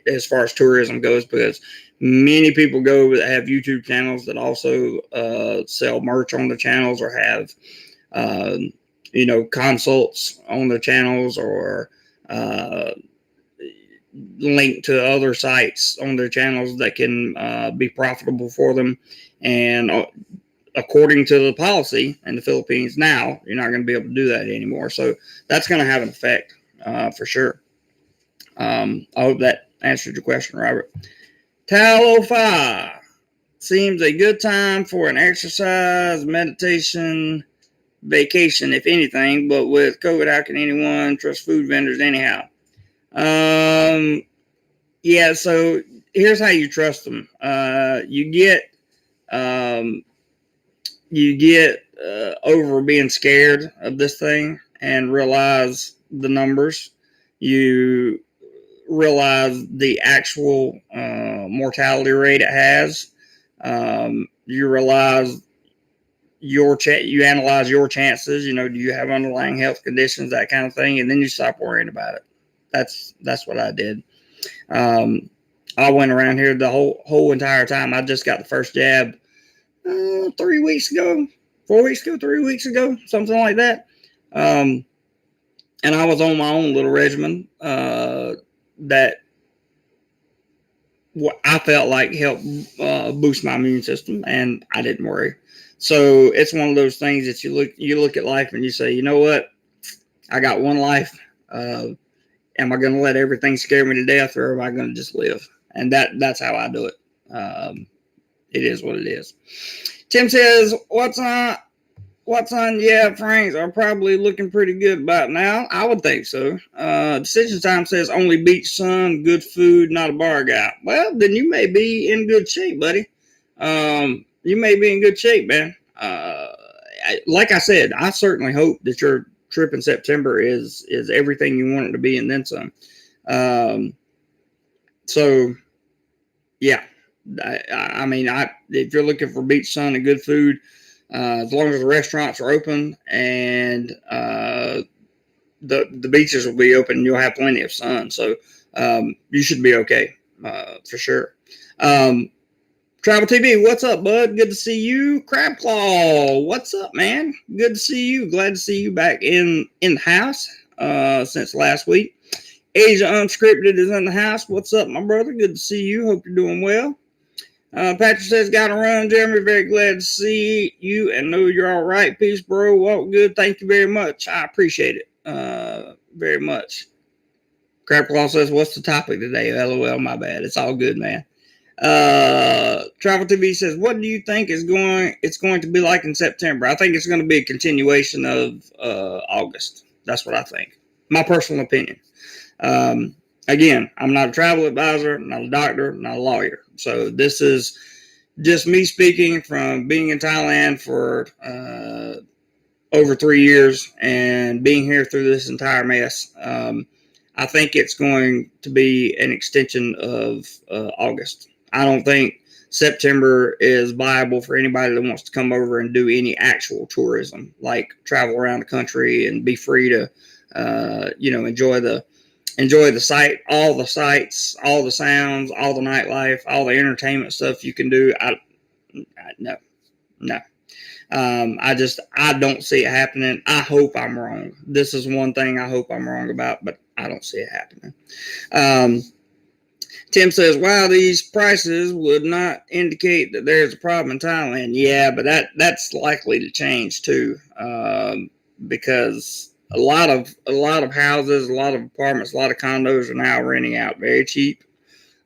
as far as tourism goes, because many people go that have YouTube channels that also sell merch on the channels, or have consults on their channels, or link to other sites on their channels that can be profitable for them. And according to the policy in the Philippines now, you're not going to be able to do that anymore. So that's going to have an effect for sure. I hope that answered your question, Robert. Talofa seems a good time for an exercise, meditation, vacation, if anything. But with COVID, how can anyone trust food vendors anyhow? Yeah, so here's how you trust them. You get over being scared of this thing and realize the numbers. You realize the actual mortality rate it has. You realize you analyze your chances. Do you have underlying health conditions, that kind of thing, and then you stop worrying about it. That's what I did. I went around here the whole entire time. I just got the first jab 3 weeks ago, 4 weeks ago, 3 weeks ago, something like that. And I was on my own little regimen that I felt like helped boost my immune system, and I didn't worry. So it's one of those things that you look at life and you say, you know what, I got one life. Am I going to let everything scare me to death, or am I going to just live? And that's how I do it. It is what it is. Tim says, what's on? Yeah, Franks are probably looking pretty good about now. I would think so. Decision Time says only beach, sun, good food, not a bar guy. Well, then you may be in good shape, buddy. You may be in good shape, man. Like I said, I certainly hope that your trip in September is everything you want it to be and then some. So, yeah. I mean, if you're looking for beach, sun, and good food, as long as the restaurants are open and the beaches will be open, you'll have plenty of sun. So you should be okay for sure. Travel TV, what's up, bud? Good to see you. Crab Claw, what's up, man? Good to see you. Glad to see you back in the house since last week. Asia Unscripted is in the house. What's up, my brother? Good to see you. Hope you're doing well. Patrick says, gotta run, Jeremy. Very glad to see you and know you're all right. Peace, bro. Walk good. Thank you very much. I appreciate it very much. Crab Claw says, what's the topic today? LOL, my bad. It's all good, man. Travel TV says, what do you think it's going to be like in September? I think it's going to be a continuation of August. That's what I think. My personal opinion. Again, I'm not a travel advisor, not a doctor, not a lawyer. So this is just me speaking from being in Thailand for over 3 years and being here through this entire mess. I think it's going to be an extension of August. I don't think September is viable for anybody that wants to come over and do any actual tourism, like travel around the country and be free to, enjoy the enjoy the sight, all the sights, all the sounds, all the nightlife, all the entertainment stuff you can do. No, no. I don't see it happening. I hope I'm wrong. This is one thing I hope I'm wrong about, but I don't see it happening. Tim says, wow, these prices would not indicate that there's a problem in Thailand. Yeah, but that's likely to change too, because a lot of houses, a lot of apartments, a lot of condos are now renting out very cheap.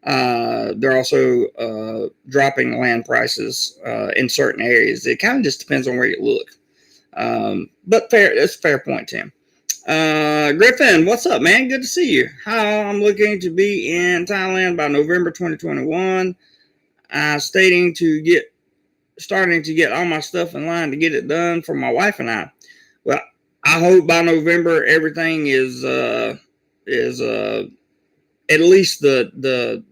They're also dropping land prices in certain areas. It kind of just depends on where you look. But that's a fair point, Tim. Griffin, what's up, man? Good to see you. How I'm looking to be in Thailand by November 2021. Starting to get all my stuff in line to get it done for my wife and I. Well, I hope by November everything is at least the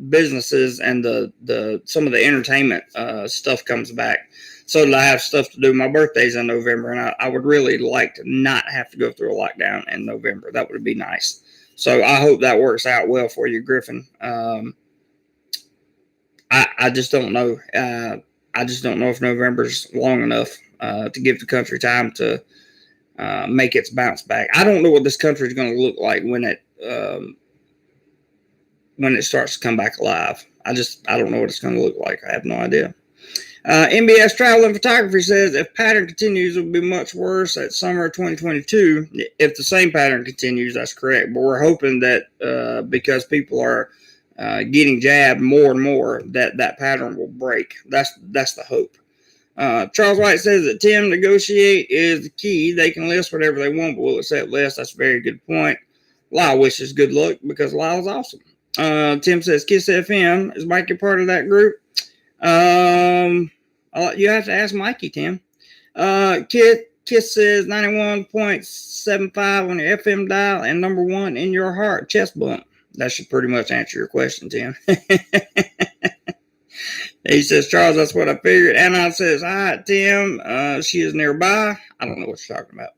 businesses and the some of the entertainment stuff comes back, so that I have stuff to do. My birthday's in November, and I would really like to not have to go through a lockdown in November. That would be nice. So I hope that works out well for you, Griffin. I just don't know. I just don't know if November's long enough to give the country time to make its bounce back. I don't know what this country is going to look like when it starts to come back alive. I don't know what it's going to look like. I have no idea. MBS Travel and Photography says, if pattern continues, it will be much worse at summer 2022. If the same pattern continues, that's correct. But we're hoping that because people are getting jabbed more and more, that pattern will break. That's the hope. Charles White says that Tim, negotiate is the key. They can list whatever they want, but will accept less. That's a very good point. Lyle wishes good luck because Lyle's awesome. Tim says, Kiss FM. Is Mikey part of that group? You have to ask Mikey, Tim. Kiss says 91.75 on your FM dial and number one in your heart. Chest bump. That should pretty much answer your question, Tim. He says, Charles, that's what I figured. Anna says, hi, Tim. She is nearby. I don't know what you're talking about.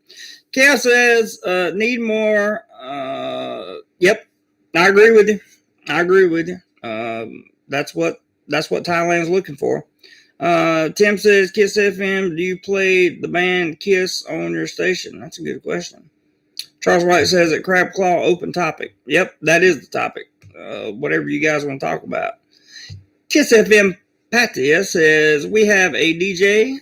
Cal says, need more. Yep. I agree with you. That's what Thailand's looking for. Tim says, Kiss FM, do you play the band Kiss on your station? That's a good question. Charles White says that Crab Claw, open topic. Yep, that is the topic. Whatever you guys want to talk about. Kiss FM Pattaya says, we have a DJ,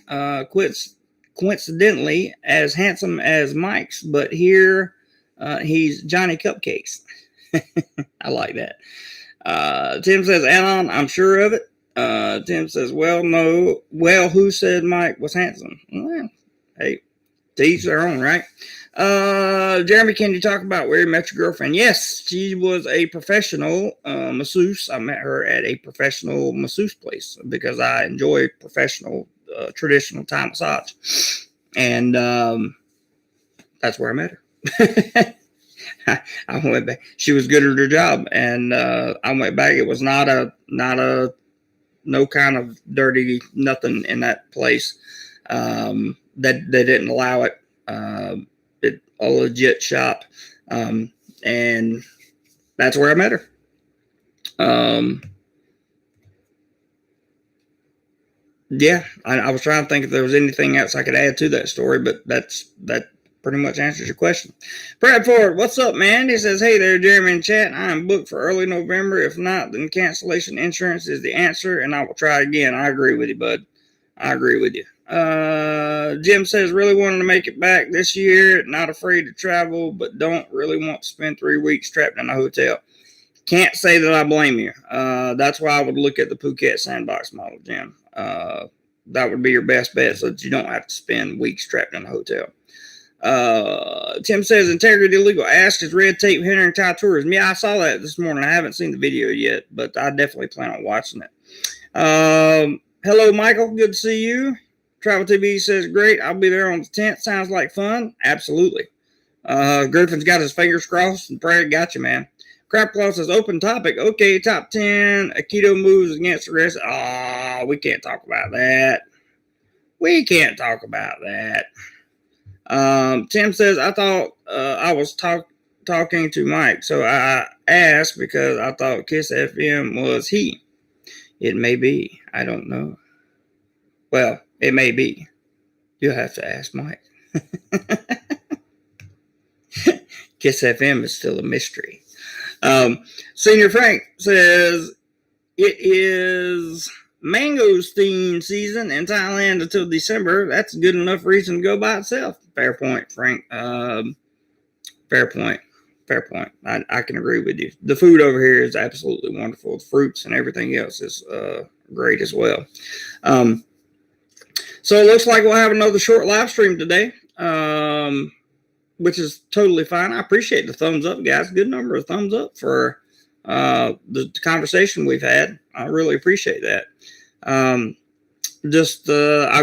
coincidentally as handsome as Mike's, but here he's Johnny Cupcakes. I like that. Tim says, Anon, I'm sure of it. Tim says, well, no. Well, who said Mike was handsome? Well, hey, to each their own, right? Jeremy, can you talk about where you met your girlfriend? Yes, she was a professional masseuse. I met her at a professional masseuse place because I enjoy professional, traditional Thai massage. And that's where I met her. I went back. She was good at her job, and I went back. It was not a no kind of dirty nothing in that place. That they didn't allow it. A legit shop, and that's where I met her. Yeah, I was trying to think if there was anything else I could add to that story, but that pretty much answers your question. Brad Ford, what's up, man? He says, hey there, Jeremy in chat. I am booked for early November. If not, then cancellation insurance is the answer, and I will try again. I agree with you, bud. I agree with you. Jim says, really wanting to make it back this year. Not afraid to travel, but don't really want to spend 3 weeks trapped in a hotel. Can't say that I blame you. That's why I would look at the Phuket Sandbox model, Jim. That would be your best bet so that you don't have to spend weeks trapped in a hotel. Tim says, integrity legal ask, is red tape hindering Thai tourism? Yeah, I saw that this morning. I haven't seen the video yet, but I definitely plan on watching it. Hello, Michael. Good to see you. Travel TV says, great. I'll be there on the 10th. Sounds like fun. Absolutely. Griffin's got his fingers crossed and prayer. Gotcha, man. Crap Claw says, open topic. Okay, top 10 Aikido moves against aggressive. Oh, we can't talk about that. Tim says, I thought I was talking to Mike. So I asked because I thought Kiss FM was he. It may be. I don't know. Well, it may be. You'll have to ask Mike. Kiss FM is still a mystery. Senior Frank says it is mangosteen season in Thailand until December. That's a good enough reason to go by itself. Fair point, Frank. Fair point. I can agree with you. The food over here is absolutely wonderful. The fruits and everything else is great as well. So it looks like we'll have another short live stream today, which is totally fine. I appreciate the thumbs up, guys. Good number of thumbs up for the conversation we've had. I really appreciate that. I'll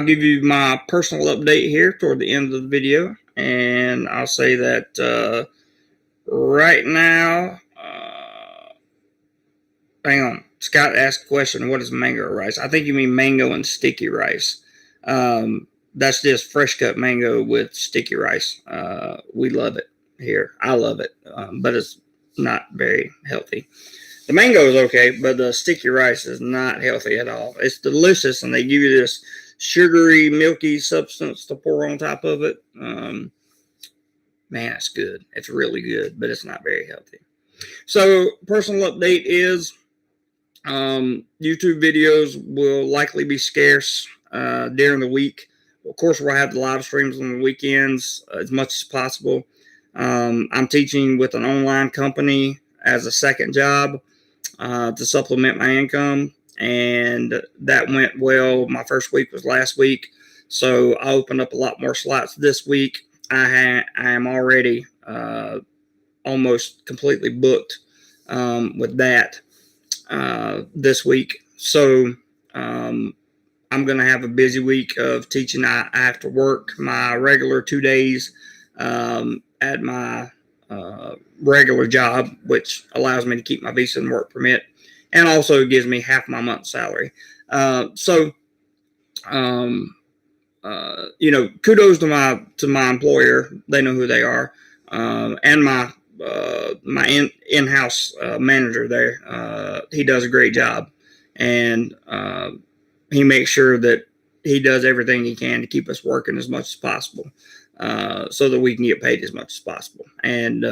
give you my personal update here toward the end of the video, and I'll say that right now, hang on. Scott asked a question, what is mango rice? I think you mean mango and sticky rice. That's just fresh cut mango with sticky rice. We love it here. I love it, but it's not very healthy. The mango is okay, but the sticky rice is not healthy at all. It's delicious, and they give you this sugary, milky substance to pour on top of it. Man, it's good. It's really good, but it's not very healthy. So, personal update is YouTube videos will likely be scarce during the week. Of course, we'll have the live streams on the weekends as much as possible. I'm teaching with an online company as a second job to supplement my income, and that went well. My first week was last week, so I opened up a lot more slots this week. I am already almost completely booked with that this week. So I'm going to have a busy week of teaching. I have to work my regular 2 days at my regular job, which allows me to keep my visa and work permit, and also gives me half my month's salary. Kudos to my employer. They know who they are, and my in-house manager there. He does a great job, and he makes sure that he does everything he can to keep us working as much as possible, so that we can get paid as much as possible. And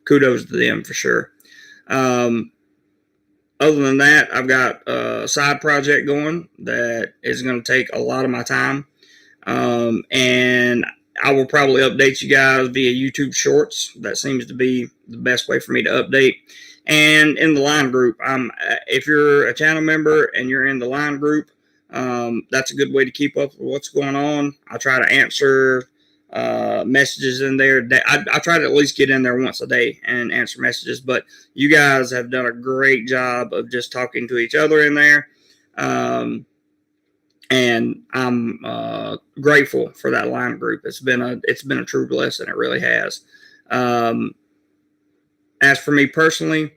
kudos to them for sure. Other than that, I've got a side project going that is going to take a lot of my time. And I will probably update you guys via YouTube Shorts. That seems to be the best way for me to update. And in the line group, if you're a channel member and you're in the line group, that's a good way to keep up with what's going on. I try to answer messages in there. I try to at least get in there once a day and answer messages, but you guys have done a great job of just talking to each other in there. And I'm grateful for that line group. It's been a true blessing. It really has. As for me personally,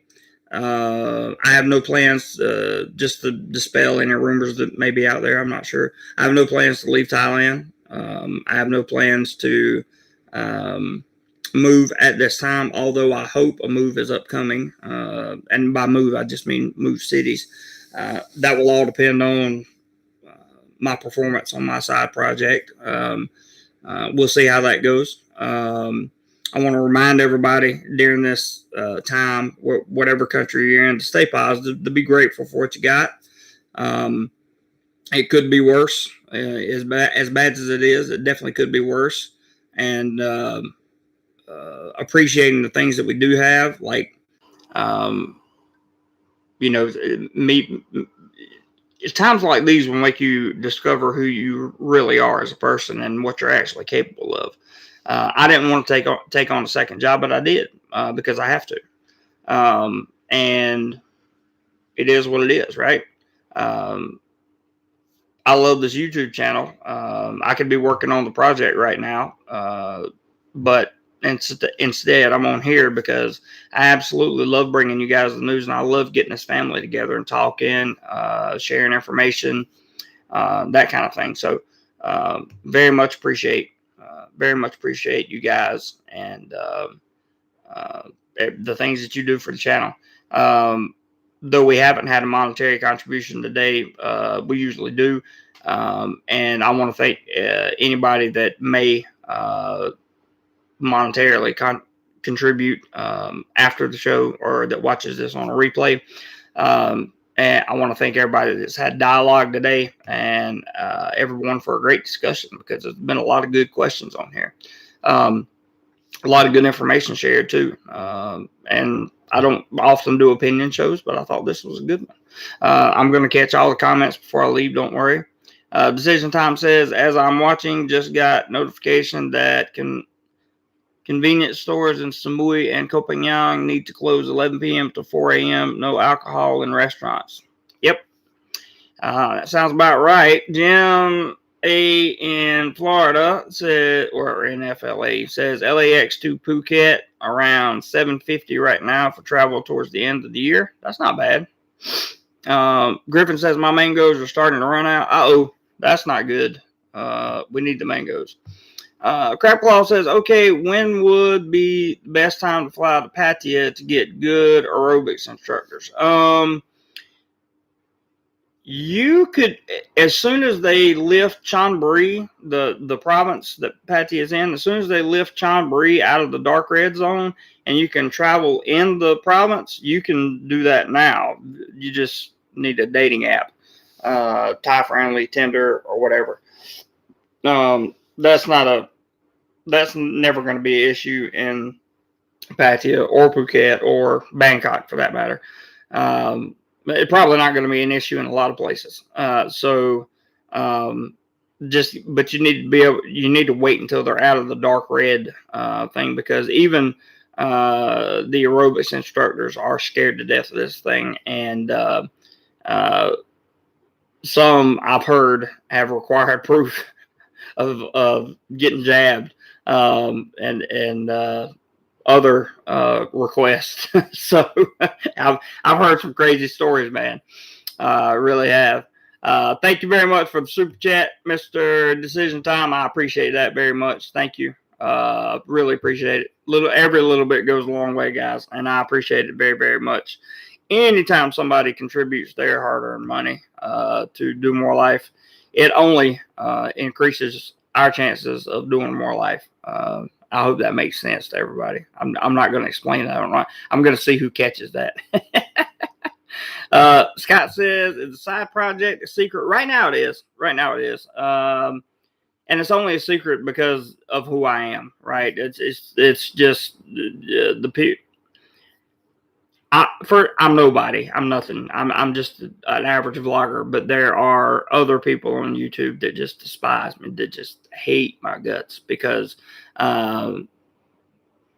I have no plans, just to dispel any rumors that may be out there. I'm not sure. I have no plans to leave Thailand. I have no plans to move at this time, although I hope a move is upcoming. And by move, I just mean move cities. That will all depend on my performance on my side project. We'll see how that goes. I want to remind everybody during this time, whatever country you're in, to stay positive, to be grateful for what you got. It could be worse. As bad as it is, it definitely could be worse. And appreciating the things that we do have, like, it's times like these will make you discover who you really are as a person and what you're actually capable of. I didn't want to take on a second job, but I did because I have to. And it is what it is, right? I love this YouTube channel. I could be working on the project right now, but instead I'm on here because I absolutely love bringing you guys the news, and I love getting this family together and talking, sharing information, that kind of thing. So very much appreciate you guys, and the things that you do for the channel. Though we haven't had a monetary contribution today, we usually do. And I want to thank anybody that may monetarily contribute after the show or that watches this on a replay. And I want to thank everybody that's had dialogue today and everyone for a great discussion, because there's been a lot of good questions on here. A lot of good information shared too. And I don't often do opinion shows, but I thought this was a good one. I'm going to catch all the comments before I leave. Don't worry. Decision Time says, as I'm watching, just got notification that convenience stores in Samui and Koh Phangan need to close 11 p.m. to 4 a.m. No alcohol in restaurants. Yep. That sounds about right. Jim A in Florida said, or in FLA, says LAX to Phuket around $750 right now for travel towards the end of the year. That's not bad. Griffin says my mangoes are starting to run out. Uh-oh, that's not good. We need the mangoes. Crapclaw says, okay, when would be the best time to fly to Pattaya to get good aerobics instructors? You could, as soon as they lift Chonburi, the province that Pattaya is in, as soon as they lift Chonburi out of the dark red zone and you can travel in the province, you can do that now. You just need a dating app, Thai Friendly, Tinder, or whatever. That's never going to be an issue in Pattaya or Phuket or Bangkok for that matter. It's probably not going to be an issue in a lot of places. But you need to wait until they're out of the dark red thing, because even the aerobics instructors are scared to death of this thing, and some I've heard have required proof of getting jabbed, and other requests. So I've heard some crazy stories, man. I really have. Thank you very much for the super chat, Mr. Decision Time. I appreciate that very much. Thank you. Really appreciate it. Every little bit goes a long way, guys, and I appreciate it very, very much. Anytime somebody contributes their hard-earned money to do more life, it only increases our chances of doing more life. I hope that makes sense to everybody. I'm not going to explain that. I'm going to see who catches that. Scott says, is the side project a secret? Right now it is. And it's only a secret because of who I am, right? It's just the people. I'm nobody. I'm nothing. I'm just an average vlogger, but there are other people on YouTube that just despise me, that just hate my guts because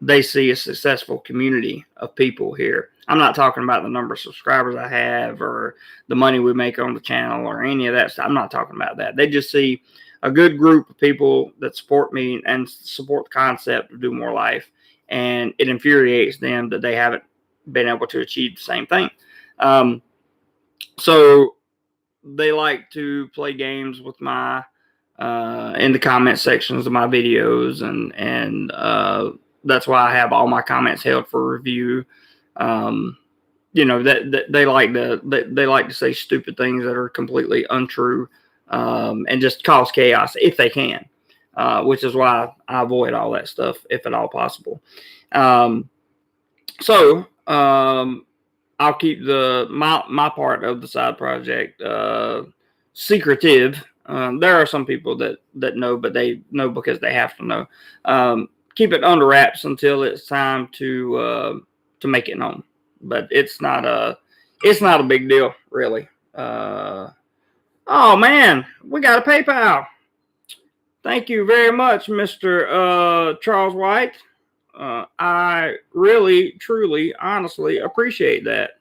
they see a successful community of people here. I'm not talking about the number of subscribers I have or the money we make on the channel or any of that stuff. I'm not talking about that. They just see a good group of people that support me and support the concept of Do More Life, and it infuriates them that they haven't been able to achieve the same thing. So they like to play games with my in the comment sections of my videos, and that's why I have all my comments held for review. That they like to say stupid things that are completely untrue, and just cause chaos if they can, which is why I avoid all that stuff if at all possible. I'll keep my part of the side project secretive. There are some people that know, but they know because they have to know. Keep it under wraps until it's time to make it known. But it's not a big deal, really. Oh man, we got a PayPal. Thank you very much, Mr. Charles White. I really, truly, honestly appreciate that.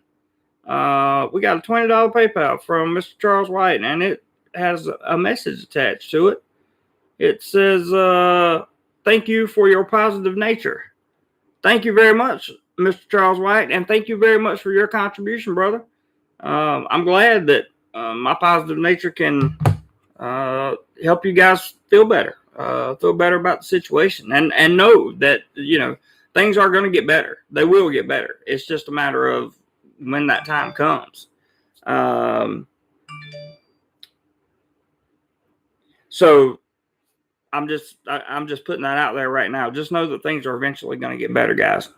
We got a $20 PayPal from Mr. Charles White, and it has a message attached to it. It says, thank you for your positive nature. Thank you very much, Mr. Charles White, and thank you very much for your contribution, brother. I'm glad that my positive nature can help you guys feel better about the situation, and know that things are going to get better. They will get better. It's just a matter of when that time comes. So I'm just putting that out there right now. Just know that things are eventually going to get better, guys.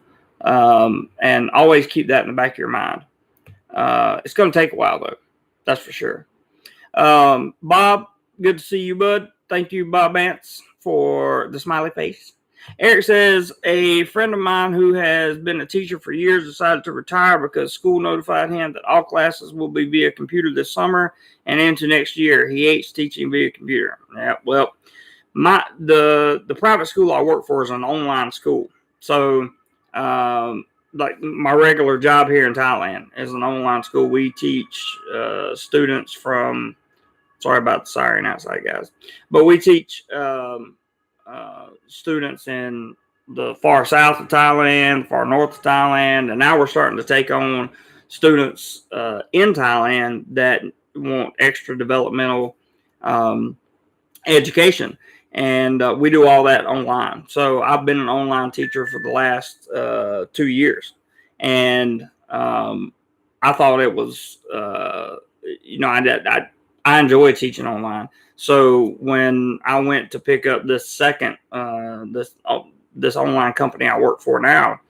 And always keep that in the back of your mind. It's going to take a while, though. That's for sure. Bob, good to see you, bud. Thank you, Bob Ants, for the smiley face. Eric says, a friend of mine who has been a teacher for years decided to retire because school notified him that all classes will be via computer this summer and into next year. He hates teaching via computer. Yeah, well, the private school I work for is an online school. So, like my regular job here in Thailand is an online school. We teach students from, sorry about the siren outside, guys, but we teach students in the far south of Thailand, far north of Thailand, and now we're starting to take on students in Thailand that want extra developmental education. And we do all that online. So I've been an online teacher for the last 2 years. And I thought it was, I enjoy teaching online. So when I went to pick up this second, this online company I work for now,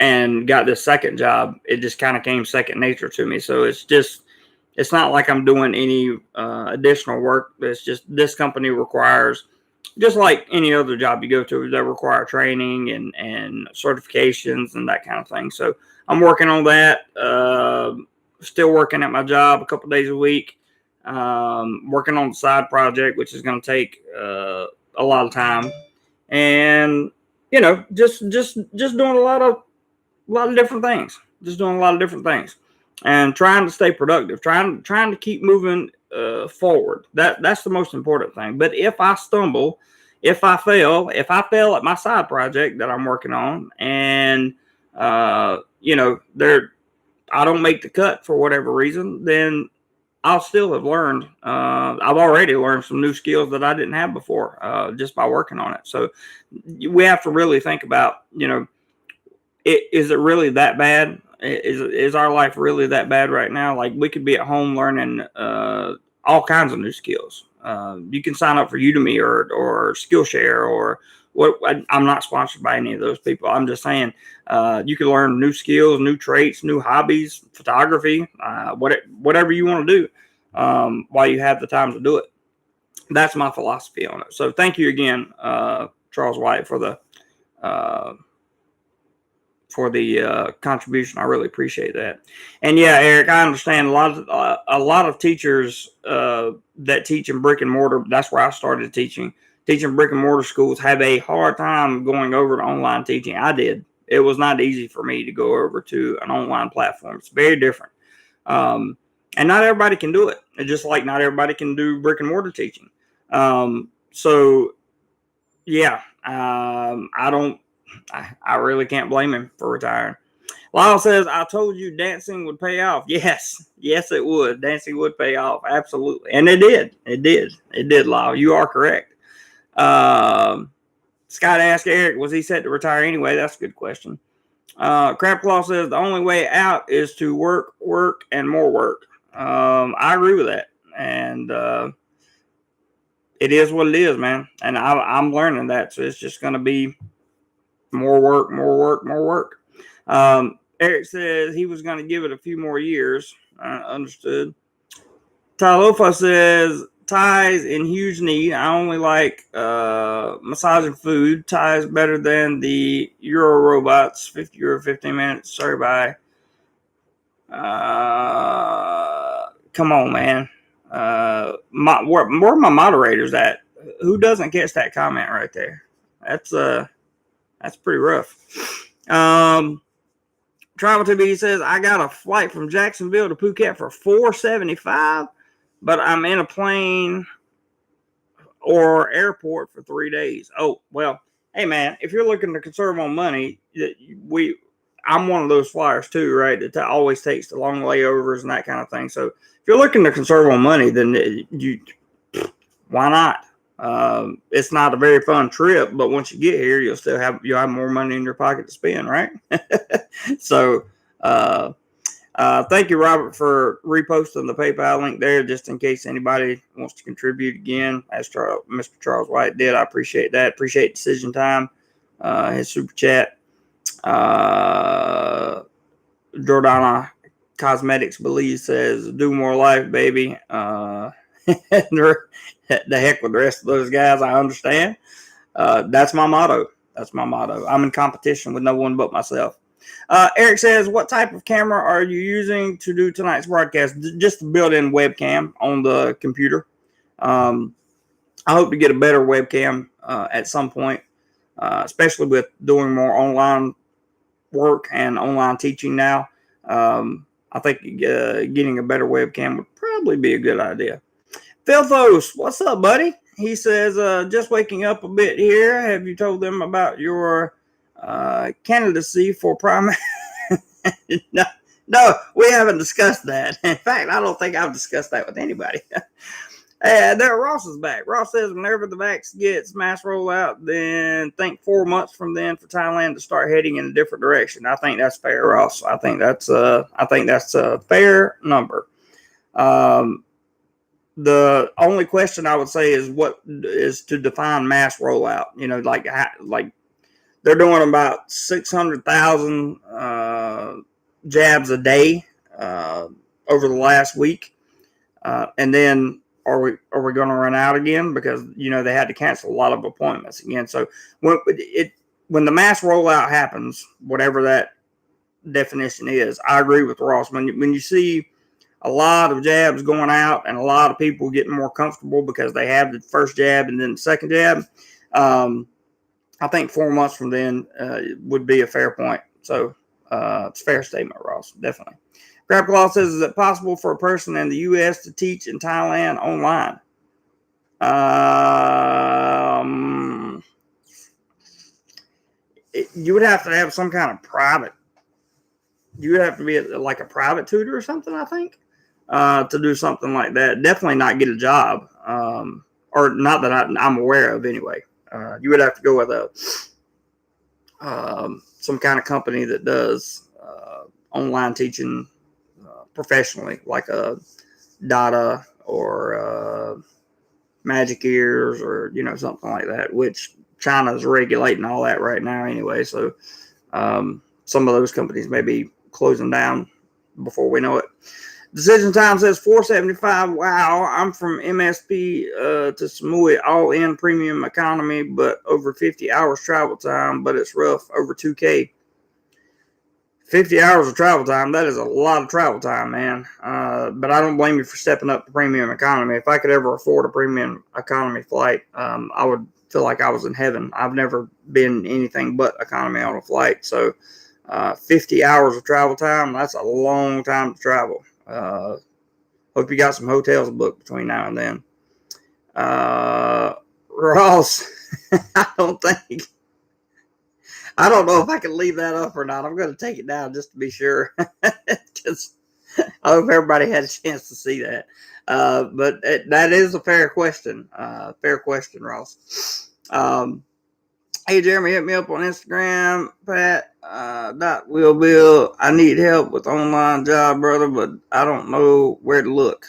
and got this second job, it just kind of came second nature to me. So it's not like I'm doing any additional work. It's just this company requires, just like any other job you go to, they require training and certifications and that kind of thing. So I'm working on that. Still working at my job a couple days a week. Working on the side project, which is going to take a lot of time, and just doing a lot of different things. Just doing a lot of different things. And trying to stay productive, trying to keep moving forward. That's the most important thing. But if I stumble, if I fail at my side project that I'm working on, and I don't make the cut for whatever reason, then I'll still have learned. I've already learned some new skills that I didn't have before just by working on it. So we have to really think about, is it really that bad? Is our life really that bad right now? Like, we could be at home learning all kinds of new skills. You can sign up for Udemy or Skillshare or what. I'm not sponsored by any of those people. I'm just saying you can learn new skills, new traits, new hobbies, photography, whatever you want to do while you have the time to do it. That's my philosophy on it. So thank you again, Charles White, for the contribution. I really appreciate that. And yeah, Eric, I understand a lot of teachers that teach in brick and mortar. That's where I started teaching brick and mortar schools have a hard time going over to online teaching. I did. It was not easy for me to go over to an online platform. It's very different. And not everybody can do it. It's just like not everybody can do brick and mortar teaching. So yeah, I really can't blame him for retiring. Lyle says, I told you dancing would pay off. Yes, it would. Dancing would pay off. Absolutely. And it did, Lyle. You are correct. Scott asked Eric, was he set to retire anyway? That's a good question. Crabclaw says, the only way out is to work, and more work. I agree with that. And it is what it is, man. And I'm learning that. So it's just going to be more work. Eric says he was going to give it a few more years. Understood. Talofa says, Thai's in huge need. I only like massaging food. Thai's better than the Euro robots. 50 euro, 15 minutes. Sorry, bye. Come on, man. Where are my moderators at? Who doesn't catch that comment right there? That's pretty rough. Travel TV says, I got a flight from Jacksonville to Phuket for $475, but I'm in a plane or airport for 3 days. Oh, well, hey, man, if you're looking to conserve on money, I'm one of those flyers too, right? That always takes the long layovers and that kind of thing. So if you're looking to conserve on money, then why not? It's not a very fun trip, but once you get here, you'll have more money in your pocket to spend, right? So, thank you, Robert, for reposting the PayPal link there, just in case anybody wants to contribute again, as Mr. Charles White did. I appreciate that. Appreciate Decision Time, his super chat. Jordana Cosmetics Belize says, "Do more life, baby." The heck with the rest of those guys. I understand. That's my motto. That's my motto. I'm in competition with no one but myself. Eric says, "What type of camera are you using to do tonight's broadcast?" Just a built-in webcam on the computer. I hope to get a better webcam at some point, especially with doing more online work and online teaching now. I think getting a better webcam would probably be a good idea. Philthos, what's up, buddy? He says, "Just waking up a bit here. Have you told them about your candidacy for primary?" No, we haven't discussed that. In fact, I don't think I've discussed that with anybody. There, Ross is back. Ross says, "Whenever the vax gets mass rollout, then think 4 months from then for Thailand to start heading in a different direction." I think that's fair, Ross. I think that's a fair number. The only question I would say is what is to define mass rollout. You know, like they're doing about 600,000 jabs a day over the last week, and then are we going to run out again? Because they had to cancel a lot of appointments again. So when the mass rollout happens, whatever that definition is, I agree with Ross. When you see a lot of jabs going out and a lot of people getting more comfortable because they have the first jab and then the second jab, I think 4 months from then would be a fair point. So it's a fair statement, Ross. Definitely. Crab Claw says, "Is it possible for a person in the U.S. to teach in Thailand online?" You would have to have some kind of private. You would have to be like a private tutor or something, I think, to do something like that. Definitely not get a job, or not that I'm aware of anyway. You would have to go with some kind of company that does online teaching professionally, like a Data or Magic Ears or something like that, which China's regulating all that right now anyway. So some of those companies may be closing down before we know it. Decision Time says 475. Wow, I'm from MSP to Samui, all in premium economy, but over 50 hours travel time, but it's rough, over 2K. 50 hours of travel time, that is a lot of travel time, man. But I don't blame you for stepping up to premium economy. If I could ever afford a premium economy flight, I would feel like I was in heaven. I've never been anything but economy on a flight. So 50 hours of travel time, that's a long time to travel. Hope you got some hotels booked between now and then. Ross, I don't know if I can leave that up or not. I'm going to take it down just to be sure. Because I hope everybody had a chance to see that. But that is a fair question. Fair question, Ross. Hey, Jeremy, hit me up on Instagram, Pat. Will Bill. I need help with online job, brother, but I don't know where to look.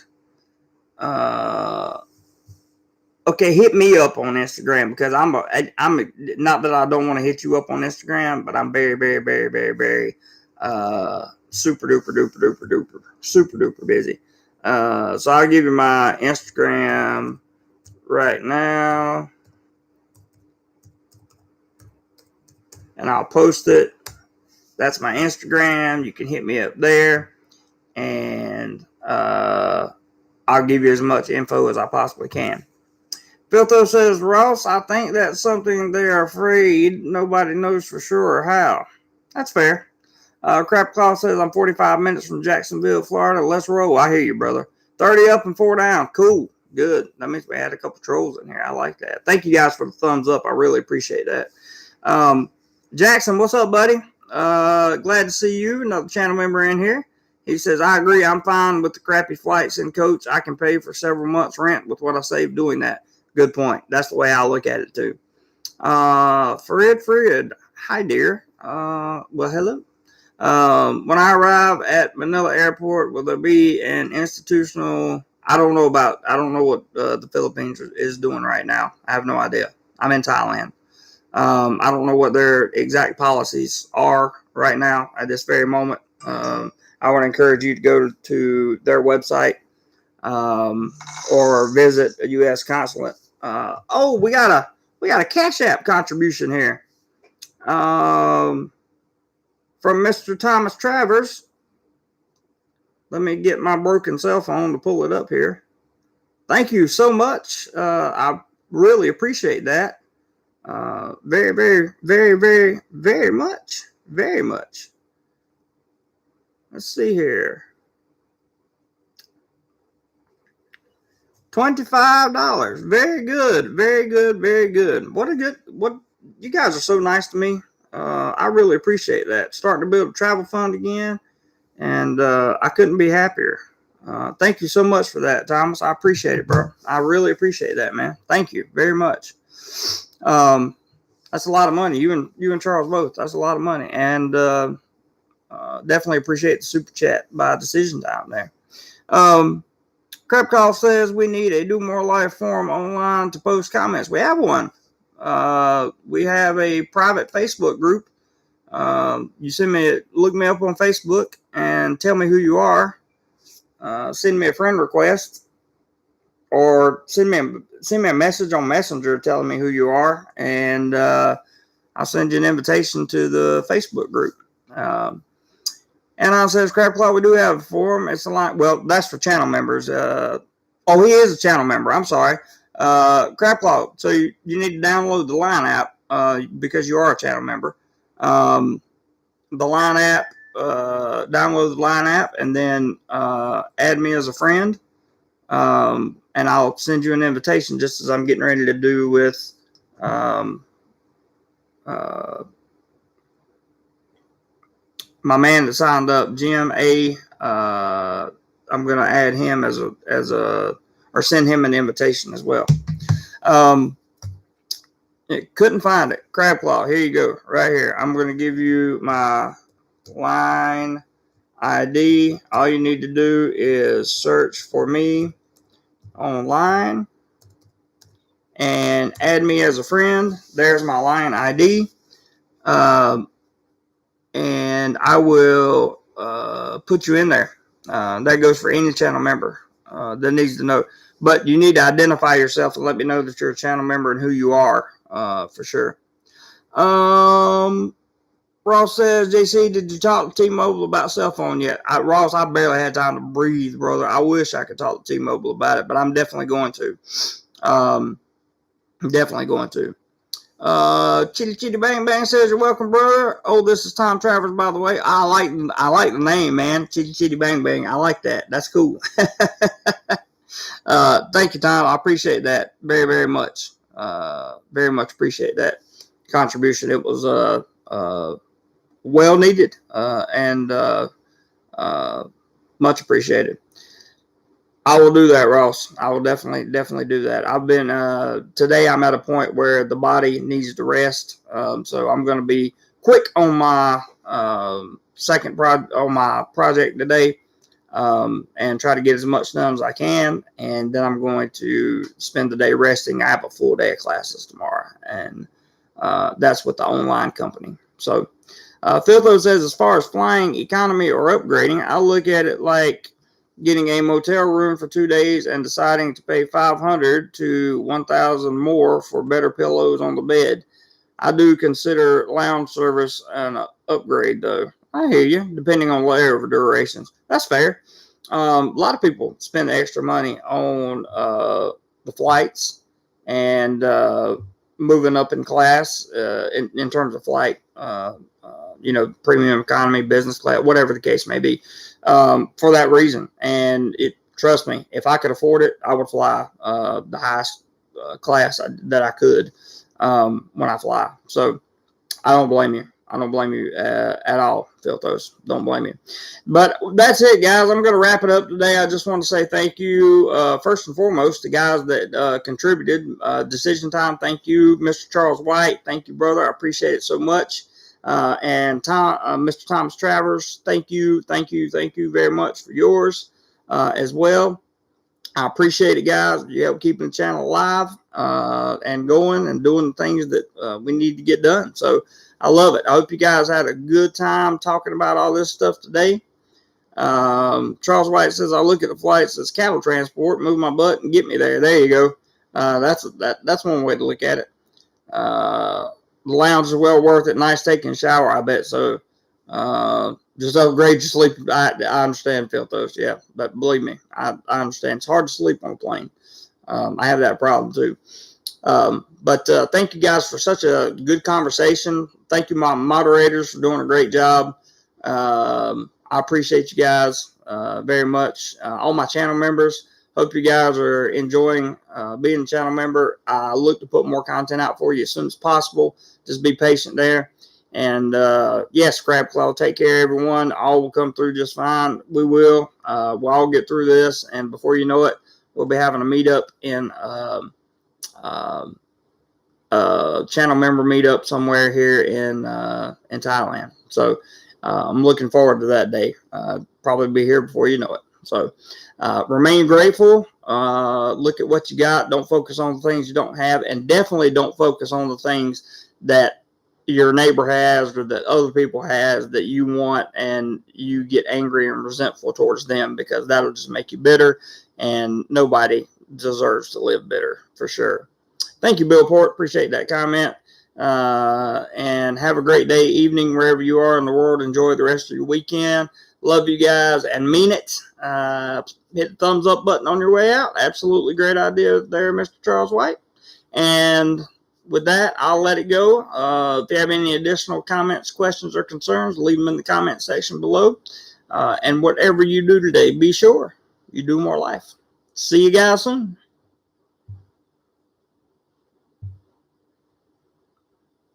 Okay, hit me up on Instagram because I'm not that I don't want to hit you up on Instagram, but I'm very, very, very, very, very super duper busy. So I'll give you my Instagram right now, and I'll post it. That's my Instagram. You can hit me up there, and I'll give you as much info as I possibly can. Filto says, "Ross, I think that's something they are afraid. Nobody knows for sure how." That's fair. Crap Claw says, "I'm 45 minutes from Jacksonville, Florida. Let's roll." I hear you, brother. 30 up and 4 down. Cool. Good. That means we had a couple trolls in here. I like that. Thank you guys for the thumbs up. I really appreciate that. Jackson, what's up, buddy? Glad to see you. Another channel member in here. He says, "I agree. I'm fine with the crappy flights and coach. I can pay for several months rent with what I saved doing that." Good point. That's the way I look at it too. Fred, hi dear. Well, hello. When I arrive at Manila Airport, will there be an institutional? I don't know what the Philippines is doing right now. I have no idea. I'm in Thailand. I don't know what their exact policies are right now at this very moment. I would encourage you to go to their website or visit a U.S. consulate. We got a Cash App contribution here from Mr. Thomas Travers. Let me get my broken cell phone to pull it up here. Thank you so much. I really appreciate that. Very, very, very, very, very much. Very much. Let's see here. $25. Very good. Very good. Very good. What you guys are so nice to me. I really appreciate that. Starting to build a travel fund again. And I couldn't be happier. Thank you so much for that, Thomas. I appreciate it, bro. I really appreciate that, man. Thank you very much. That's a lot of money. You and Charles both. That's a lot of money. And definitely appreciate the super chat by Decision Time there. Crab Call says we need a DoMoreLife forum online to post comments. We have one. We have a private Facebook group. You look me up on Facebook and tell me who you are. Send me a friend request or send me a message on Messenger telling me who you are, and I'll send you an invitation to the Facebook group. And I says, Crab Claw, we do have a forum. It's a line. Well, that's for channel members. He is a channel member. I'm sorry. Crab Claw, so you need to download the Line app because you are a channel member. The Line app, download the Line app, and then add me as a friend. And I'll send you an invitation just as I'm getting ready to do with my man that signed up, Jim A. I'm going to add him or send him an invitation as well. Couldn't find it. Crab Claw, here you go, right here. I'm going to give you my Line ID. All you need to do is search for me online and add me as a friend. There's my Line ID. And I will put you in there. That goes for any channel member that needs to know. But you need to identify yourself and let me know that you're a channel member and who you are for sure. Ross says, JC, did you talk to T-Mobile about cell phone yet? Ross, I barely had time to breathe, brother. I wish I could talk to T-Mobile about it, but I'm definitely going to. Chitty Bang Bang says, you're welcome, brother. Oh, this is Tom Travers, by the way. I like the name, man. Chitty Bang Bang. I like that. That's cool. Thank you, Tom. I appreciate that very, very much. Very much appreciate that contribution. It was well needed and much appreciated. I will do that, Ross. I will definitely do that. I've been today. I'm at a point where the body needs to rest, so I'm going to be quick on my project today, and try to get as much done as I can. And then I'm going to spend the day resting. I have a full day of classes tomorrow, and that's with the online company. So, Philtho says, as far as flying economy or upgrading, I look at it like getting a motel room for 2 days and deciding to pay $500 to $1,000 more for better pillows on the bed. I do consider lounge service an upgrade, though. I hear you, depending on layover durations. That's fair. A lot of people spend extra money on the flights and moving up in class in terms of flight, premium economy, business class, whatever the case may be, for that reason. And trust me, if I could afford it, I would fly the highest class that I could when I fly. So I don't blame you. I don't blame you at all, Philthos. Don't blame you. But that's it, guys. I'm going to wrap it up today. I just want to say thank you, first and foremost, to guys that contributed. Decision Time, thank you. Mr. Charles White, thank you, brother. I appreciate it so much. And Mr. Thomas Travers, thank you very much for yours as well. I appreciate it, guys. You help keeping the channel alive and going and doing the things that we need to get done. So I love it. I hope you guys had a good time talking about all this stuff today. Charles White says, I look at the flights as cattle transport, move my butt and get me there. There you go. That's one way to look at it. The lounge is well worth it. Nice taking a shower, I bet. So just upgrade your sleep. I understand, Philthos. Yeah, but believe me, I understand. It's hard to sleep on a plane. I have that problem too. But thank you guys for such a good conversation. Thank you, my moderators, for doing a great job. I appreciate you guys very much. All my channel members, hope you guys are enjoying being a channel member. I look to put more content out for you as soon as possible. Just be patient there. And yes, Crab Claw, take care, everyone. All will come through just fine. We will. We'll all get through this. And before you know it, we'll be having a meetup in channel member meetup somewhere here in Thailand. So I'm looking forward to that day. Probably be here before you know it. So remain grateful. Look at what you got. Don't focus on the things you don't have, and definitely don't focus on the things that your neighbor has or that other people has that you want, and you get angry and resentful towards them, because that'll just make you bitter, and nobody deserves to live bitter, for sure. Thank you, Bill Port. Appreciate that comment. And have a great day, evening, wherever you are in the world. Enjoy the rest of your weekend. Love you guys and mean it. Hit the thumbs up button on your way out. Absolutely great idea there, Mr. Charles White. And with that, I'll let it go. If you have any additional comments, questions, or concerns, leave them in the comment section below. And whatever you do today, be sure you do more life. See you guys soon.